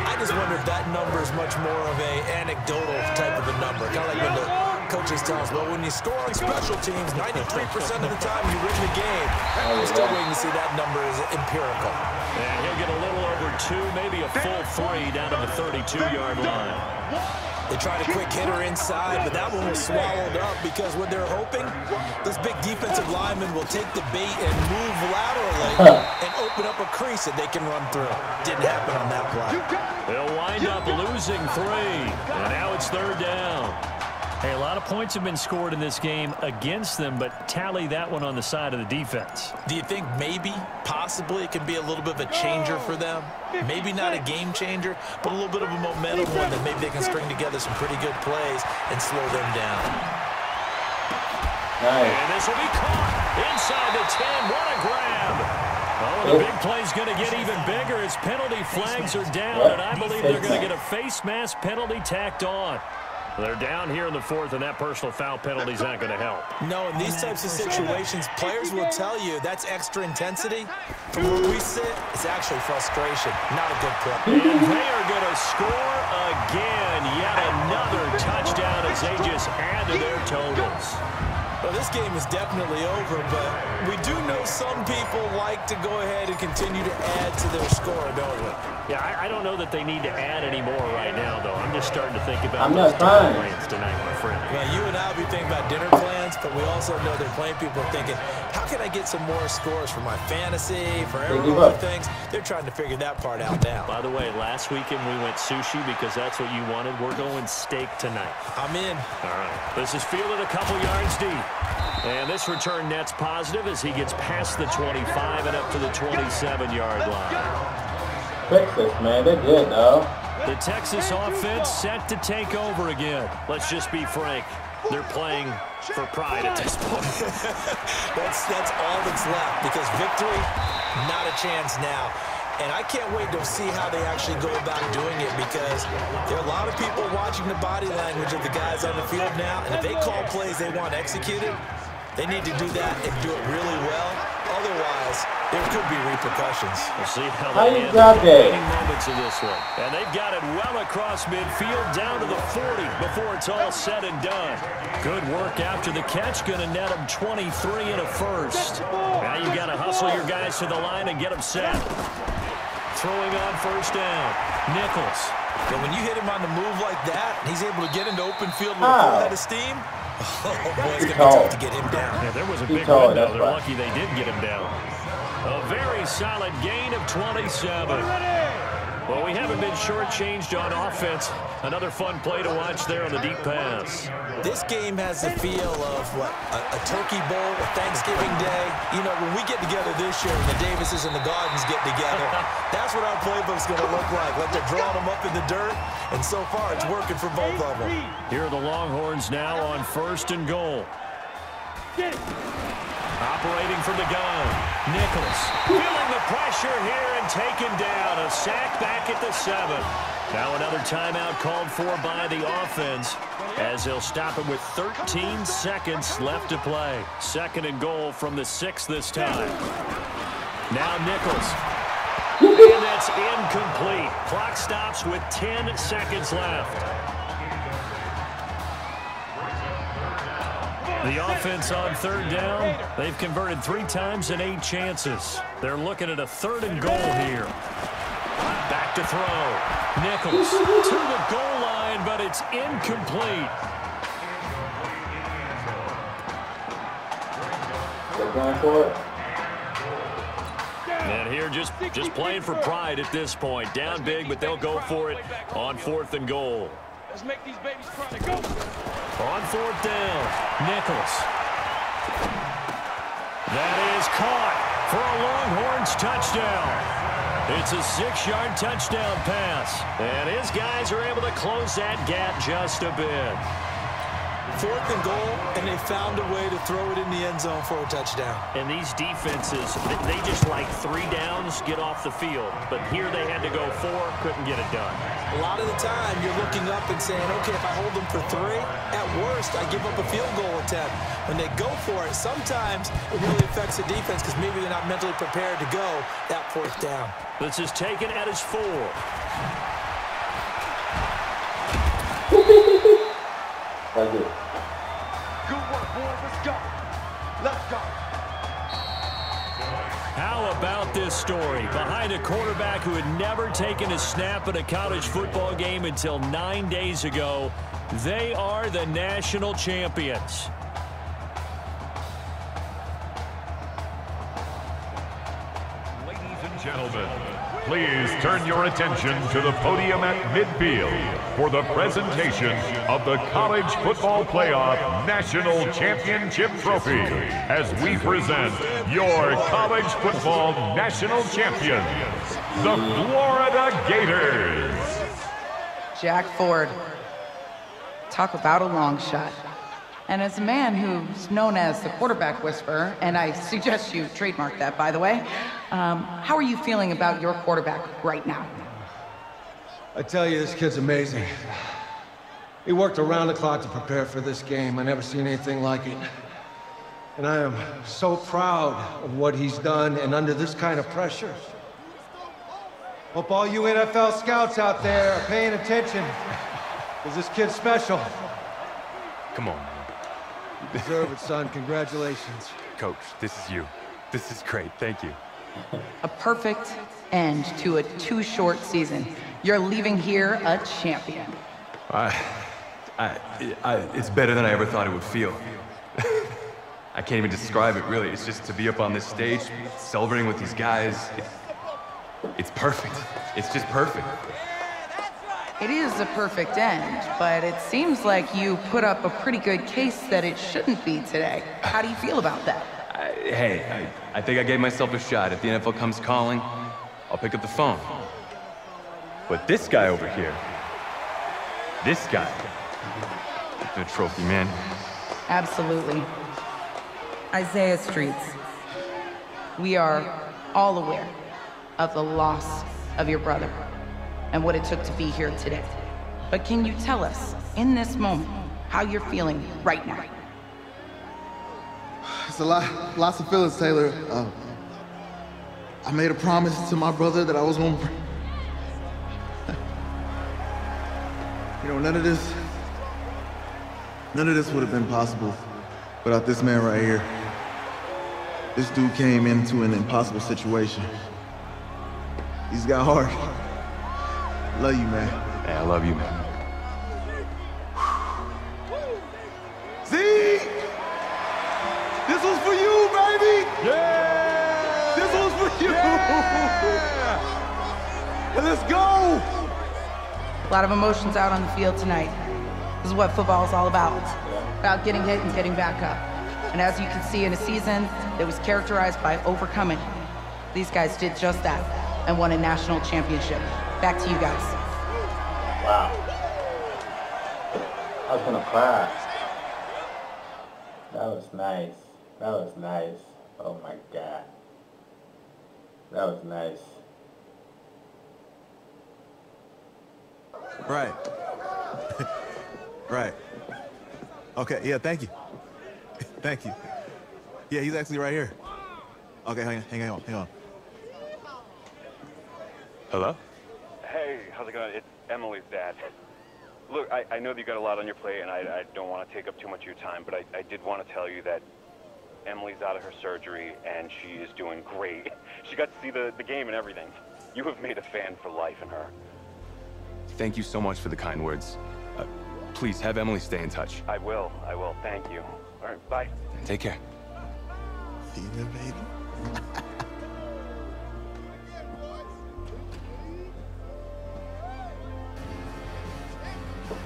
[SPEAKER 6] I just wonder if that number is much more of a anecdotal type of a number. Kind of like when the coaches tell us, well, when you score on special teams, 93% of the time you win the game. I'm still waiting to see that number is empirical.
[SPEAKER 5] And he'll get a little over 2, maybe a full 3 down to the 32-yard line.
[SPEAKER 6] They tried a quick hitter inside, but that one was swallowed up because what they're hoping, this big defensive lineman will take the bait and move laterally and open up a crease that they can run through. Didn't happen on that play.
[SPEAKER 5] They'll wind up losing 3, and now it's 3rd down. Hey, a lot of points have been scored in this game against them, but tally that one on the side of the defense.
[SPEAKER 6] Do you think maybe, possibly, it can be a little bit of a changer for them? Maybe not a game changer, but a little bit of a momentum one that maybe they can string together some pretty good plays and slow them down.
[SPEAKER 7] Nice.
[SPEAKER 5] And this will be caught inside the 10. What a grab. Oh, the big play's going to get even bigger as penalty flags are down, and I believe they're going to get a face mask penalty tacked on. They're down here in the 4th, and that personal foul penalty is not going to help.
[SPEAKER 6] No, in these types of situations, players will tell you that's extra intensity. From where we sit, it's actually frustration, not a good play.
[SPEAKER 5] And they are going to score again. Yet another touchdown as they just add to their totals.
[SPEAKER 6] Well, this game is definitely over, but we do know some people like to go ahead and continue to add to their score, don't we?
[SPEAKER 5] Yeah, I don't know that they need to add any more right now, though. I'm just starting to think about
[SPEAKER 7] I'm
[SPEAKER 5] those
[SPEAKER 7] not fine.
[SPEAKER 5] dinner plans tonight, my friend.
[SPEAKER 6] Well, you and I will be thinking about dinner plans, but we also know they're playing people are thinking, how can I get some more scores for my fantasy, for every other things? They're trying to figure that part out now.
[SPEAKER 5] By the way, last weekend we went sushi because that's what you wanted. We're going steak tonight.
[SPEAKER 6] I'm in.
[SPEAKER 5] All right. This is fielded a couple yards deep. And this return net's positive as he gets past the 25 and up to the 27-yard line.
[SPEAKER 7] Texas, man, they're good, though.
[SPEAKER 5] The Texas offense set to take over again. Let's just be frank. They're playing for pride at this point.
[SPEAKER 6] that's all that's left because victory, not a chance now. And I can't wait to see how they actually go about doing it because there are a lot of people watching the body language of the guys on the field now. And if they call plays they want executed, they need to do that and do it really well. Otherwise, there could be repercussions.
[SPEAKER 5] We'll see how they handle the remaining moments of this one. And they've got it well across midfield down to the 40 before it's all said and done. Good work after the catch. Going to net them 23 and a first. Now you've got to hustle your guys to the line and get them set. Throwing on first down. Nichols.
[SPEAKER 6] But when you hit him on the move like that, he's able to get into open field with a full head of steam. Oh, boy, it's going to be tough to get him down.
[SPEAKER 5] Yeah, there was a big window. They're lucky they did get him down. A very solid gain of 27. Well, we haven't been shortchanged on offense. Another fun play to watch there on the deep pass.
[SPEAKER 6] This game has the feel of, what, a turkey bowl, a Thanksgiving day. You know, when we get together this year and the Davises and the Gardens get together, that's what our playbook's going to look like. Like they're drawing them up in the dirt, and so far it's working for both of them.
[SPEAKER 5] Here are the Longhorns now on 1st and goal. Operating from the gun, Nichols feeling the pressure here and taken down. A sack back at the 7. Now another timeout called for by the offense as they'll stop it with 13 seconds left to play. 2nd and goal from the 6 this time. Now Nichols. And that's incomplete. Clock stops with 10 seconds left. The offense on 3rd down, they've converted 3 times in 8 chances. They're looking at a 3rd and goal here. Back to throw. Nichols to the goal line, but it's incomplete.
[SPEAKER 7] They're going for it.
[SPEAKER 5] And here just playing for pride at this point. Down big, but they'll go for it on 4th and goal.
[SPEAKER 2] Let's make these babies cry to go.
[SPEAKER 5] On 4th down, Nichols. That is caught for a Longhorns touchdown. It's a 6-yard touchdown pass. And his guys are able to close that gap just a bit.
[SPEAKER 6] 4th and goal, and they found a way to throw it in the end zone for a touchdown.
[SPEAKER 5] And these defenses, they just like 3 downs, get off the field. But here they had to go 4, couldn't get it done.
[SPEAKER 6] A lot of the time, you're looking up and saying, okay, if I hold them for 3, at worst, I give up a field goal attempt. When they go for it, sometimes it really affects the defense because maybe they're not mentally prepared to go that 4th down.
[SPEAKER 5] This is taken at his 4.
[SPEAKER 7] That's it.
[SPEAKER 2] Good work, boys. Let's go. Let's go.
[SPEAKER 5] How about this story? Behind a quarterback who had never taken a snap at a college football game until 9 days ago, they are the national champions.
[SPEAKER 8] Ladies and gentlemen, please turn your attention to the podium at midfield for the presentation of the College Football Playoff National Championship Trophy as we present your college football national champions, the Florida Gators.
[SPEAKER 3] Jack Ford. Talk about a long shot. And as a man who's known as the quarterback whisperer, and I suggest you trademark that, by the way, how are you feeling about your quarterback right now?
[SPEAKER 9] I tell you, this kid's amazing. He worked around the clock to prepare for this game. I never seen anything like it. And I am so proud of what he's done, and under this kind of pressure. Hope all you NFL scouts out there are paying attention, because this kid's special.
[SPEAKER 2] Come on, man.
[SPEAKER 9] You deserve it, son. Congratulations.
[SPEAKER 2] Coach, this is you. This is great. Thank you.
[SPEAKER 3] A perfect end to a too short season. You're leaving here a champion.
[SPEAKER 10] It's better than I ever thought it would feel. I can't even describe it, really. It's just to be up on this stage, celebrating with these guys. It's perfect. It's just perfect.
[SPEAKER 3] It is a perfect end, but it seems like you put up a pretty good case that it shouldn't be today. How do you feel about that?
[SPEAKER 10] I think I gave myself a shot. If the NFL comes calling, I'll pick up the phone. But this guy over here, this guy, the trophy, man.
[SPEAKER 3] Absolutely. Isaiah Streets, we are all aware of the loss of your brother and what it took to be here today. But can you tell us, in this moment, how you're feeling right now?
[SPEAKER 1] It's lots of feelings, Taylor. I made a promise to my brother that I was gonna you know, none of this would have been possible without this man right here. This dude came into an impossible situation. He's got heart. Love you, man.
[SPEAKER 10] Hey, I love you, man.
[SPEAKER 1] Z! This was for you, baby!
[SPEAKER 8] Yeah!
[SPEAKER 1] This was for you!
[SPEAKER 8] Yeah!
[SPEAKER 1] And let's go!
[SPEAKER 3] A lot of emotions out on the field tonight. This is what football is all about getting hit and getting back up. And as you can see, in a season that was characterized by overcoming, these guys did just that and won a national championship. Back to you guys.
[SPEAKER 7] Wow. I was gonna cry. That was nice. That was nice. Oh my God. That was nice.
[SPEAKER 1] Right. Right. Okay, yeah, thank you. Thank you. Yeah, he's actually right here. Okay, hang on.
[SPEAKER 2] Hello? Hey, how's it going? It's Emily's dad. Look, I know that you got a lot on your plate, and I don't want to take up too much of your time, but I did want to tell you that Emily's out of her surgery, and she is doing great. She got to see the game and everything. You have made a fan for life in her.
[SPEAKER 10] Thank you so much for the kind words. Please have Emily stay in touch.
[SPEAKER 2] I will. Thank you. All right, bye.
[SPEAKER 10] Take care.
[SPEAKER 1] See you, baby.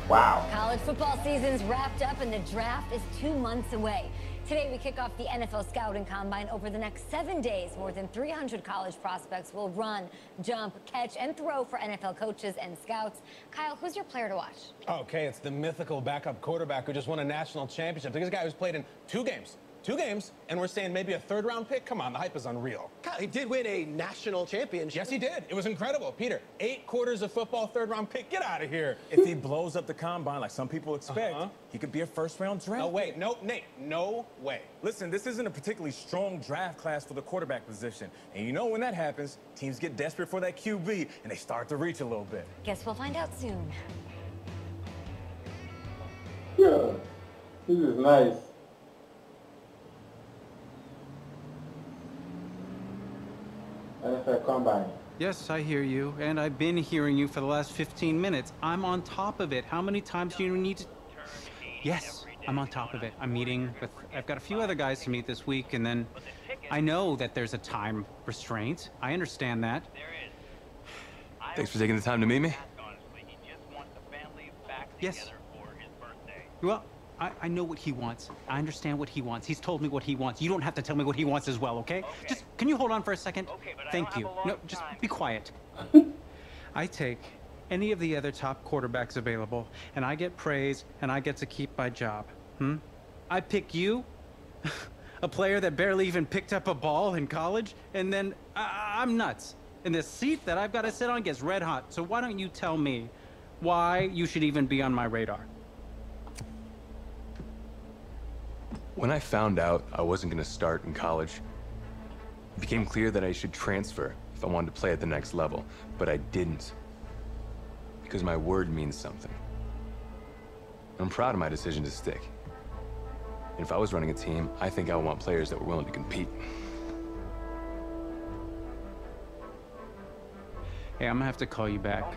[SPEAKER 7] Wow.
[SPEAKER 11] College football season's wrapped up and the draft is 2 months away. Today we kick off the NFL Scouting Combine. Over the next 7 days, more than 300 college prospects will run, jump, catch, and throw for NFL coaches and scouts. Kyle, who's your player to watch?
[SPEAKER 12] Okay, it's the mythical backup quarterback who just won a national championship. This guy who's played in 2 games. 2 games, and we're saying maybe a 3rd-round pick? Come on, the hype is unreal.
[SPEAKER 13] Kyle, he did win a national championship.
[SPEAKER 12] Yes, he did. It was incredible. Peter, 8 quarters of football, 3rd-round pick. Get out of here.
[SPEAKER 6] If he blows up the combine like some people expect, he could be a 1st-round draft.
[SPEAKER 12] No way. No, Nate, no way.
[SPEAKER 6] Listen, this isn't a particularly strong draft class for the quarterback position. And you know when that happens, teams get desperate for that QB, and they start to reach a little bit.
[SPEAKER 11] Guess we'll find out soon.
[SPEAKER 7] Yeah, this is nice. NFL Combine.
[SPEAKER 14] Yes, I hear you, and I've been hearing you for the last 15 minutes. I'm on top of it. How many times do you need to... Yes, I'm on top of it. I'm meeting with... I've got a few other guys to meet this week, and then I know that there's a time restraint. I understand that.
[SPEAKER 10] Thanks for taking the time to meet me.
[SPEAKER 14] Yes. Well, I know what he wants. I understand what he wants. He's told me what he wants. You don't have to tell me what he wants as well, okay? Just, can you hold on for a second? Thank you. No, just be quiet. I take any of the other top quarterbacks available, and I get praise, and I get to keep my job. I pick you, a player that barely even picked up a ball in college, and then I'm nuts. And the seat that I've got to sit on gets red hot. So why don't you tell me why you should even be on my radar?
[SPEAKER 10] When I found out I wasn't going to start in college, it became clear that I should transfer if I wanted to play at the next level, but I didn't. Because my word means something. I'm proud of my decision to stick. And if I was running a team, I think I would want players that were willing to compete.
[SPEAKER 14] Hey, I'm gonna have to call you back.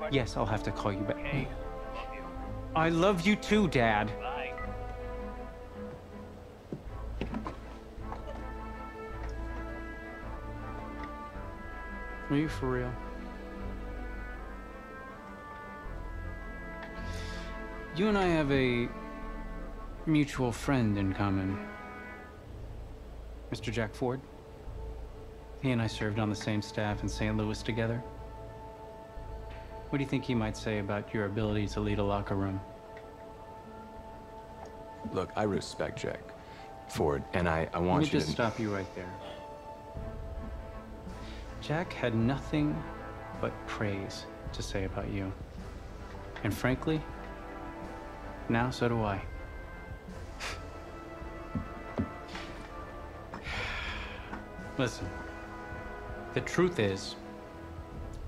[SPEAKER 14] Yes, I'll have to call you back. Hey, I love you too, Dad. Are you for real? You and I have a mutual friend in common. Mr. Jack Ford. He and I served on the same staff in St. Louis together. What do you think he might say about your ability to lead a locker room?
[SPEAKER 10] Look, I respect Jack Ford, and I want you to...
[SPEAKER 14] Let me just stop you right there. Jack had nothing but praise to say about you. And frankly, now so do I. Listen, the truth is,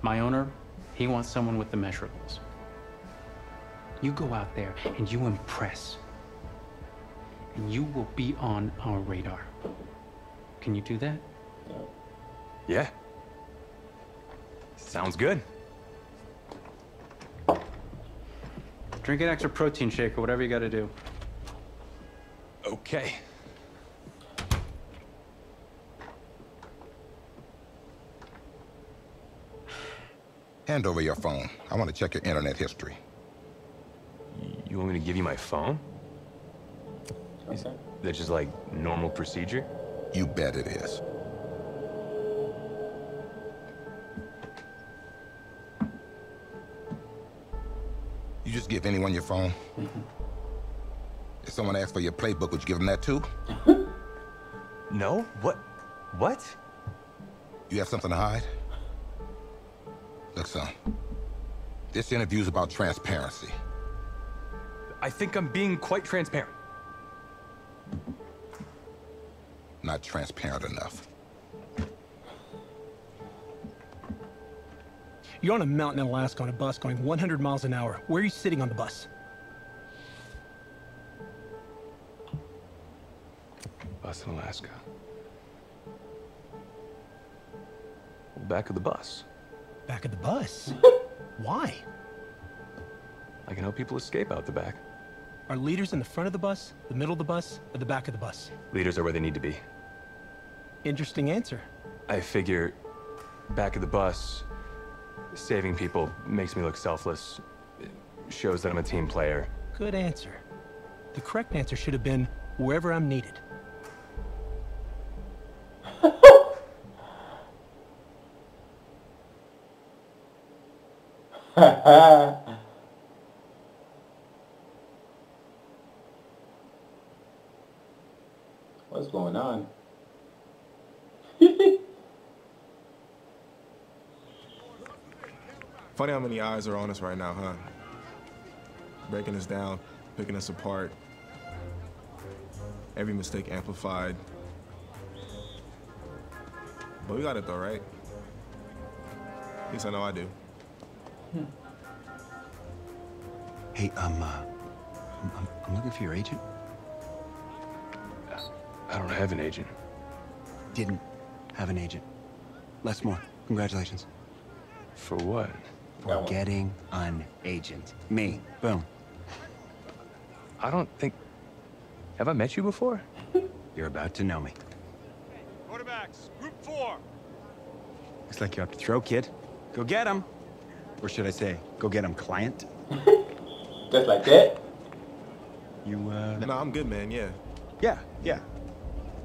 [SPEAKER 14] my owner, he wants someone with the measurables. You go out there and you impress, and you will be on our radar. Can you do that?
[SPEAKER 10] Yeah. Sounds good.
[SPEAKER 14] Drink an extra protein shake or whatever you gotta do.
[SPEAKER 10] Okay.
[SPEAKER 15] Hand over your phone. I want to check your internet history.
[SPEAKER 10] You want me to give you my phone? Is that just like normal procedure?
[SPEAKER 15] You bet it is. You just give anyone your phone? If someone asks for your playbook, would you give them that too?
[SPEAKER 10] No? What? What?
[SPEAKER 15] You have something to hide? Look, son. This interview's about transparency.
[SPEAKER 10] I think I'm being quite transparent.
[SPEAKER 15] Not transparent enough.
[SPEAKER 13] You're on a mountain in Alaska on a bus going 100 miles an hour. Where are you sitting on the bus?
[SPEAKER 10] bus in Alaska. The back of the bus.
[SPEAKER 13] Back of the bus? Why?
[SPEAKER 10] I can help people escape out the back.
[SPEAKER 13] Are leaders in the front of the bus, the middle of the bus, or the back of the bus?
[SPEAKER 10] Leaders are where they need to be.
[SPEAKER 13] Interesting answer.
[SPEAKER 10] I figure back of the bus, saving people makes me look selfless. It shows that I'm a team player.
[SPEAKER 13] Good answer. The correct answer should have been wherever I'm needed.
[SPEAKER 7] What's going on?
[SPEAKER 16] Funny how many eyes are on us right now, huh? Breaking us down, picking us apart. Every mistake amplified. But we got it though, right? At least I know I do.
[SPEAKER 17] Hey, I'm looking for your agent.
[SPEAKER 10] I don't have an agent.
[SPEAKER 17] Didn't have an agent. Les Moore, congratulations.
[SPEAKER 10] For what?
[SPEAKER 17] For getting an agent. Me. Boom.
[SPEAKER 10] I don't think... Have I met you before?
[SPEAKER 17] You're about to know me.
[SPEAKER 18] Quarterbacks, group 4.
[SPEAKER 17] Looks like you're up to throw, kid. Go get him. Or should I say, go get him, client?
[SPEAKER 7] Just like that?
[SPEAKER 17] You,
[SPEAKER 16] No, I'm good, man, yeah.
[SPEAKER 17] Yeah.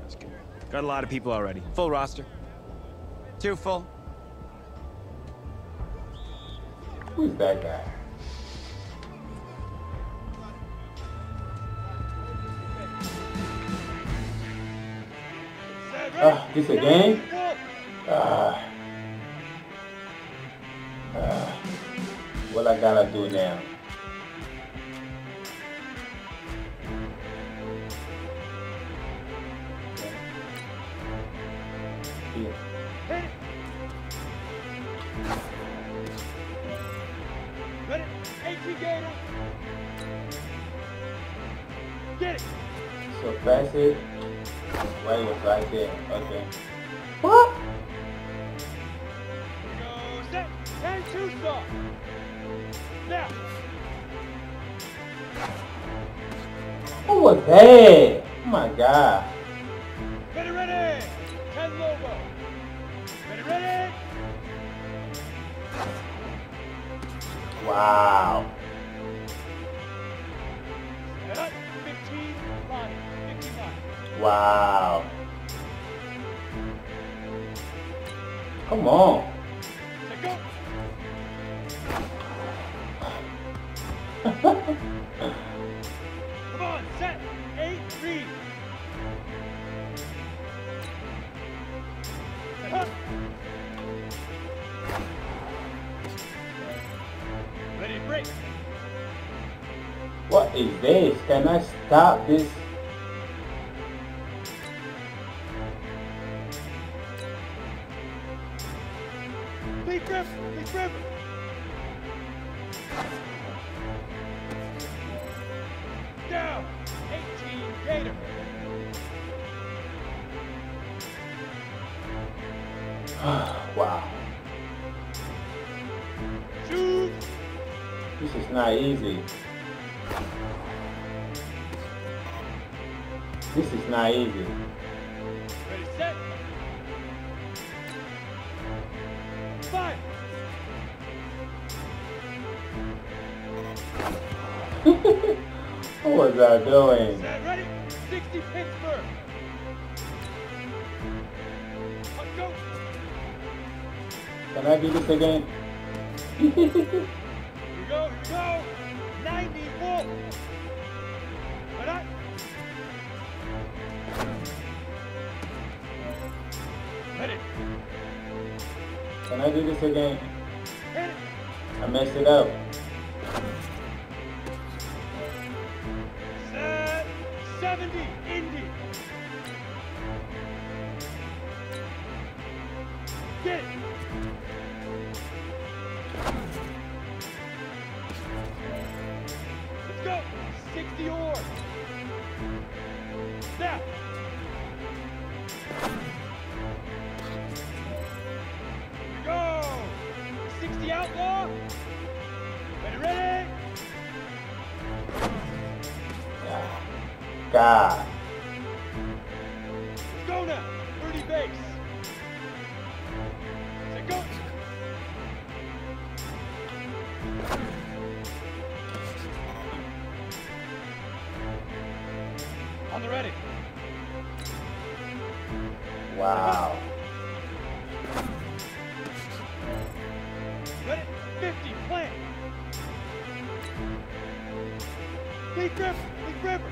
[SPEAKER 17] That's good. Got a lot of people already. Full roster. 2 full.
[SPEAKER 7] Who's that guy? This again? What I gotta do now?
[SPEAKER 18] Ready? AT Gator. Get it.
[SPEAKER 7] So pass it. Why it was right there? Okay. What?
[SPEAKER 18] Go set. 10-2 stop. Now.
[SPEAKER 7] What was that? Oh my god.
[SPEAKER 18] Ready, ready. 10 logo. Ready, ready.
[SPEAKER 7] Wow.
[SPEAKER 18] Set up. 15 line. 15 line.
[SPEAKER 7] Wow. Come on.
[SPEAKER 18] Set go. Come on, set. 8 read. Set up. Ready, break.
[SPEAKER 7] What is this? Can I stop this?
[SPEAKER 18] Lead grip. Lead grip. Down. 18 Gator.
[SPEAKER 7] Wow.
[SPEAKER 18] Shoot.
[SPEAKER 7] This is not easy. This is not easy.
[SPEAKER 18] Ready, set. 5.
[SPEAKER 7] What was I doing?
[SPEAKER 18] Set, ready. 60 Pittsburgh. Go.
[SPEAKER 7] Can I do this again?
[SPEAKER 18] Here we go. 90 Wolf. Ready.
[SPEAKER 7] Can I do this again?
[SPEAKER 18] Hit it.
[SPEAKER 7] I messed it up.
[SPEAKER 18] Set. 70 Indy. Get it. Let's go. 60 Orr. Now.
[SPEAKER 7] God.
[SPEAKER 18] Let's go now. 30 base. Say go. On the ready.
[SPEAKER 7] Wow.
[SPEAKER 18] Ready? 50. Plant. Big river. Big river.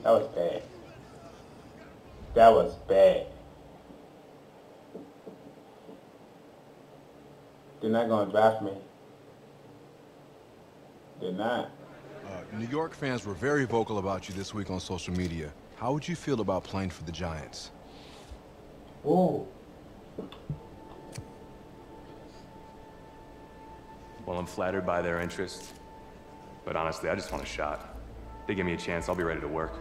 [SPEAKER 7] That was bad. That was bad. They're not gonna draft me. They're not.
[SPEAKER 19] New York fans were very vocal about you this week on social media. How would you feel about playing for the Giants?
[SPEAKER 7] Ooh.
[SPEAKER 10] Well, I'm flattered by their interest. But honestly, I just want a shot. If they give me a chance, I'll be ready to work.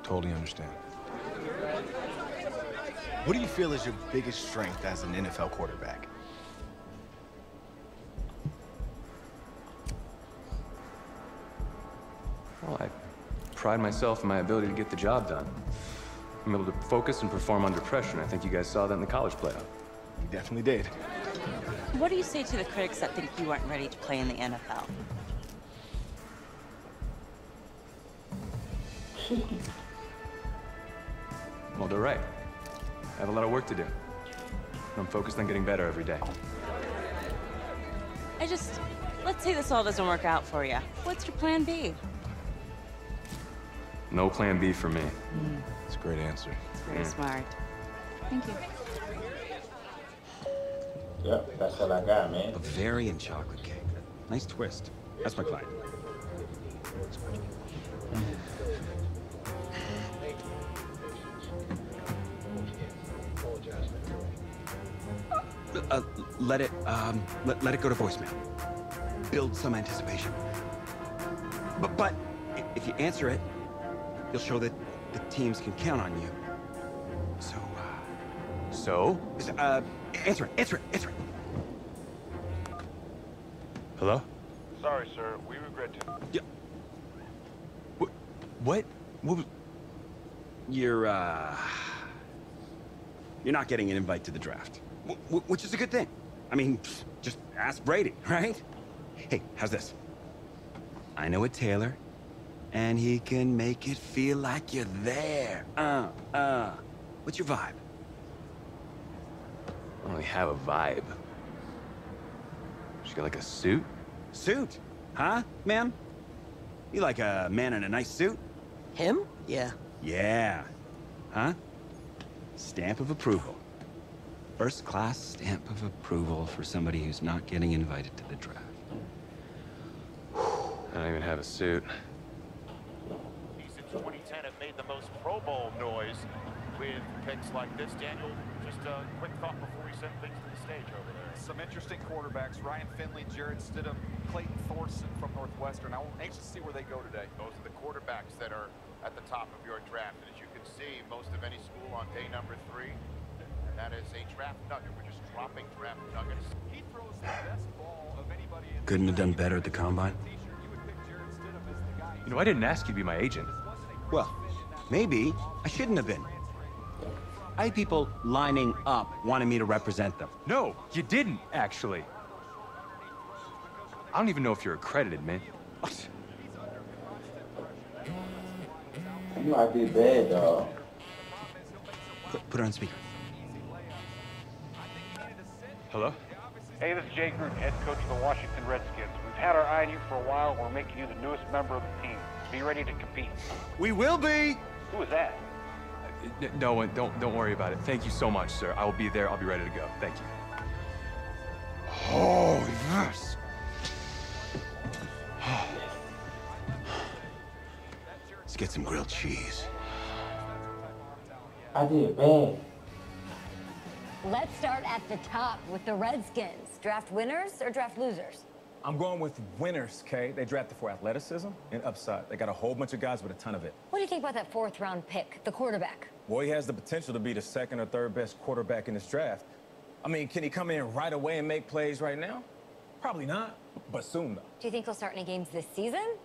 [SPEAKER 19] Totally understand.
[SPEAKER 20] What do you feel is your biggest strength as an NFL quarterback?
[SPEAKER 10] Well, I pride myself in my ability to get the job done. I'm able to focus and perform under pressure, and I think you guys saw that in the college playoff.
[SPEAKER 20] You definitely did.
[SPEAKER 21] What do you say to the critics that think you weren't ready to play in the NFL?
[SPEAKER 10] Well, they're right. I have a lot of work to do. I'm focused on getting better every day.
[SPEAKER 21] Let's say this all doesn't work out for you. What's your plan B?
[SPEAKER 10] No plan B for me.
[SPEAKER 19] It's a great answer.
[SPEAKER 21] It's very smart. Thank you.
[SPEAKER 7] Yep, that's all I got, man.
[SPEAKER 22] Bavarian chocolate cake. Nice twist. That's my client. Let it go to voicemail. Build some anticipation. But if you answer it, you'll show that the teams can count on you. So, answer it.
[SPEAKER 10] Hello?
[SPEAKER 23] Sorry, sir. We regret to...
[SPEAKER 22] Yeah. What? What was... You're not getting an invite to the draft. Which is a good thing. I mean, just ask Brady, right? Hey, how's this? I know a tailor, and he can make it feel like you're there. What's your vibe?
[SPEAKER 10] I don't really have a vibe. She got like a suit?
[SPEAKER 22] Suit? Huh, ma'am? You like a man in a nice suit?
[SPEAKER 24] Him? Yeah.
[SPEAKER 22] Yeah. Huh? Stamp of approval. First class stamp of approval for somebody who's not getting invited to the draft.
[SPEAKER 10] I don't even have a suit.
[SPEAKER 23] He since 2010 have made the most Pro Bowl noise with picks like this. Daniel, just a quick thought before we send things to the stage over there.
[SPEAKER 25] Some interesting quarterbacks. Ryan Finley, Jarrett Stidham, Clayton Thorson from Northwestern. I'm anxious to see where they go today.
[SPEAKER 23] Those are the quarterbacks that are at the top of your draft. And as you can see, most of any school on day number 3, and that is a draft nugget. We're just dropping draft nuggets.
[SPEAKER 25] He throws the best ball of anybody in
[SPEAKER 22] Couldn't have done better at the combine.
[SPEAKER 10] You know, I didn't ask you to be my agent.
[SPEAKER 22] Well, maybe I shouldn't have been. I had people lining up wanting me to represent them.
[SPEAKER 10] No, you didn't, actually. I don't even know if you're accredited, man.
[SPEAKER 22] What?
[SPEAKER 7] You know I did bad, dog.
[SPEAKER 22] Put her on speaker.
[SPEAKER 10] Hello?
[SPEAKER 23] Hey, this is Jay Gruden, head coach of the Washington Redskins. We've had our eye on you for a while, and we're making you the newest member of the team. Be ready to compete.
[SPEAKER 22] We will be!
[SPEAKER 23] Who is that?
[SPEAKER 10] No, don't worry about it. Thank you so much, sir. I will be there. I'll be ready to go. Thank you.
[SPEAKER 22] Oh, yes! Let's get some grilled cheese.
[SPEAKER 7] I did bad.
[SPEAKER 11] Let's start at the top with the Redskins. Draft winners or draft losers?
[SPEAKER 12] I'm going with winners, Kay. They drafted for athleticism and upside. They got a whole bunch of guys with a ton of it.
[SPEAKER 11] What do you think about that 4th-round pick, the quarterback?
[SPEAKER 12] Boy, he has the potential to be the 2nd or 3rd best quarterback in this draft. I mean, can he come in right away and make plays right now? Probably not, but soon, though.
[SPEAKER 11] Do you think he'll start any games this season?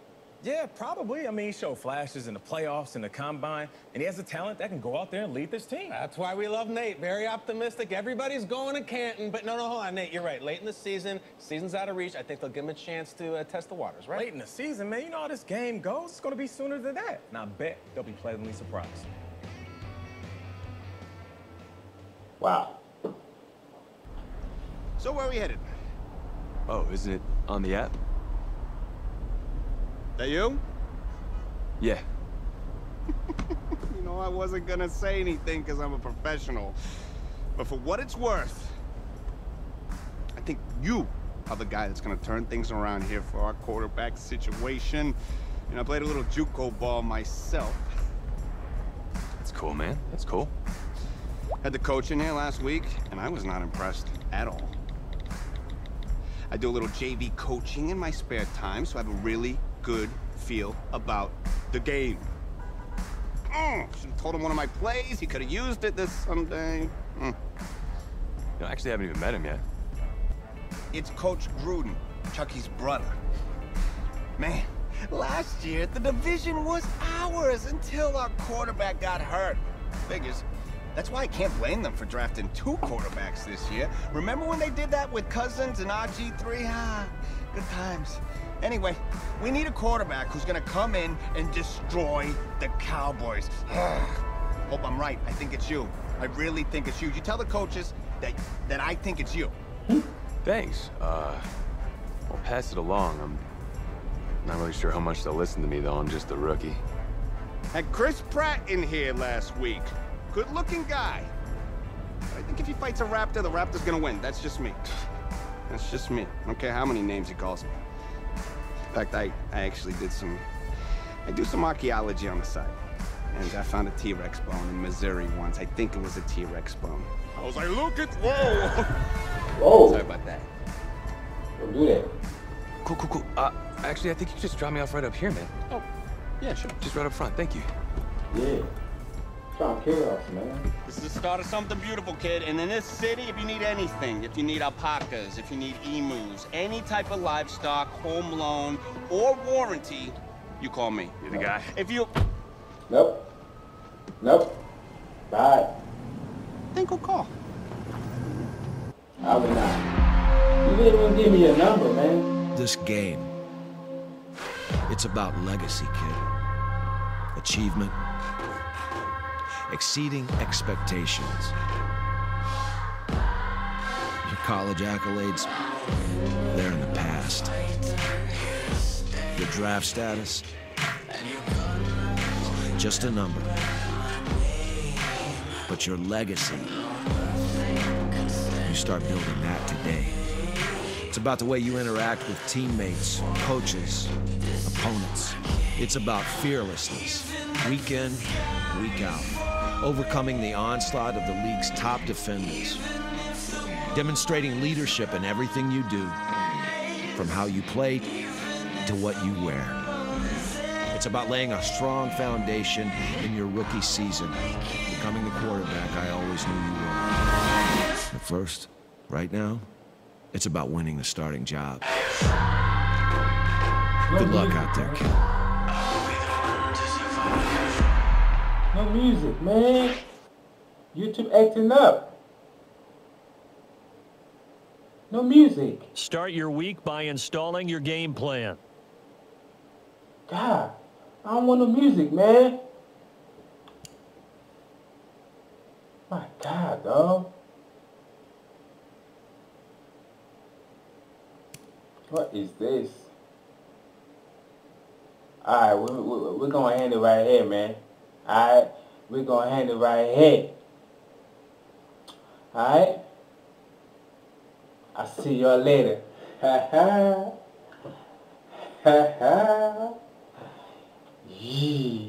[SPEAKER 12] Yeah, probably. I mean, he showed flashes in the playoffs and the combine, and he has the talent that can go out there and lead this team. That's why we love Nate. Very optimistic. Everybody's going to Canton, but no, hold on, Nate. You're right. Late in the season's out of reach. I think they'll give him a chance to test the waters, right? Late in the season, man. You know how this game goes. It's going to be sooner than that. And I bet they'll be pleasantly surprised.
[SPEAKER 7] Wow.
[SPEAKER 17] So where are we headed?
[SPEAKER 10] Oh, isn't it on the app?
[SPEAKER 17] That you?
[SPEAKER 10] Yeah.
[SPEAKER 17] You know, I wasn't gonna say anything because I'm a professional. But for what it's worth, I think you are the guy that's gonna turn things around here for our quarterback situation. And I played a little JUCO ball myself.
[SPEAKER 10] That's cool, man. That's cool.
[SPEAKER 17] Had the coach in here last week, and I was not impressed at all. I do a little JV coaching in my spare time, so I have a really good feel about the game. Should have told him one of my plays. He could have used it this Sunday.
[SPEAKER 10] You know, I actually haven't even met him yet.
[SPEAKER 17] It's Coach Gruden, Chucky's brother. Man, last year the division was ours until our quarterback got hurt. Figures. That's why I can't blame them for drafting 2 quarterbacks this year. Remember when they did that with Cousins and RG3? Good times. Anyway, we need a quarterback who's gonna come in and destroy the Cowboys. Hope I'm right. I think it's you. I really think it's you. You tell the coaches that I think it's you.
[SPEAKER 10] Thanks. I'll pass it along. I'm not really sure how much they'll listen to me, though. I'm just a rookie.
[SPEAKER 17] Had Chris Pratt in here last week. Good-looking guy. I think if he fights a Raptor, the Raptor's gonna win. That's just me. That's just me. I don't care how many names he calls me. In fact, I actually do some archaeology on the side. And I found a T-Rex bone in Missouri once. I think it was a T-Rex bone. I was like, look at, whoa!
[SPEAKER 7] Whoa!
[SPEAKER 17] Sorry about that.
[SPEAKER 7] Don't do that.
[SPEAKER 10] Cool. Actually, I think you just dropped me off right up here, man.
[SPEAKER 17] Oh, yeah, sure.
[SPEAKER 10] Just right up front. Thank you.
[SPEAKER 7] Yeah. Trying to kill us, man.
[SPEAKER 17] This is the start of something beautiful, kid. And in this city, if you need anything, if you need alpacas, if you need emus, any type of livestock, home loan, or warranty, you call me.
[SPEAKER 10] You're the guy.
[SPEAKER 17] If you...
[SPEAKER 7] Nope. Bye.
[SPEAKER 17] Then go call.
[SPEAKER 7] I will not. You didn't even give me your number, man.
[SPEAKER 4] This game, it's about legacy, kid. Achievement. Exceeding expectations. Your college accolades, they're in the past. Your draft status, just a number. But your legacy, you start building that today. It's about the way you interact with teammates, coaches, opponents. It's about fearlessness, week in, week out. Overcoming the onslaught of the league's top defenders. Demonstrating leadership in everything you do, from how you play to what you wear. It's about laying a strong foundation in your rookie season, becoming the quarterback I always knew you were. But first, right now, it's about winning the starting job. Good luck out there, kid.
[SPEAKER 7] No music, man. YouTube acting up. No music.
[SPEAKER 18] Start your week by installing your game plan.
[SPEAKER 7] God, I don't want no music, man. My God, dog. What is this? Alright, we're gonna hand it right here, man. Alright, we're gonna hand it right here. Alright? I'll see y'all later. Ha ha. Ha ha. Yeah.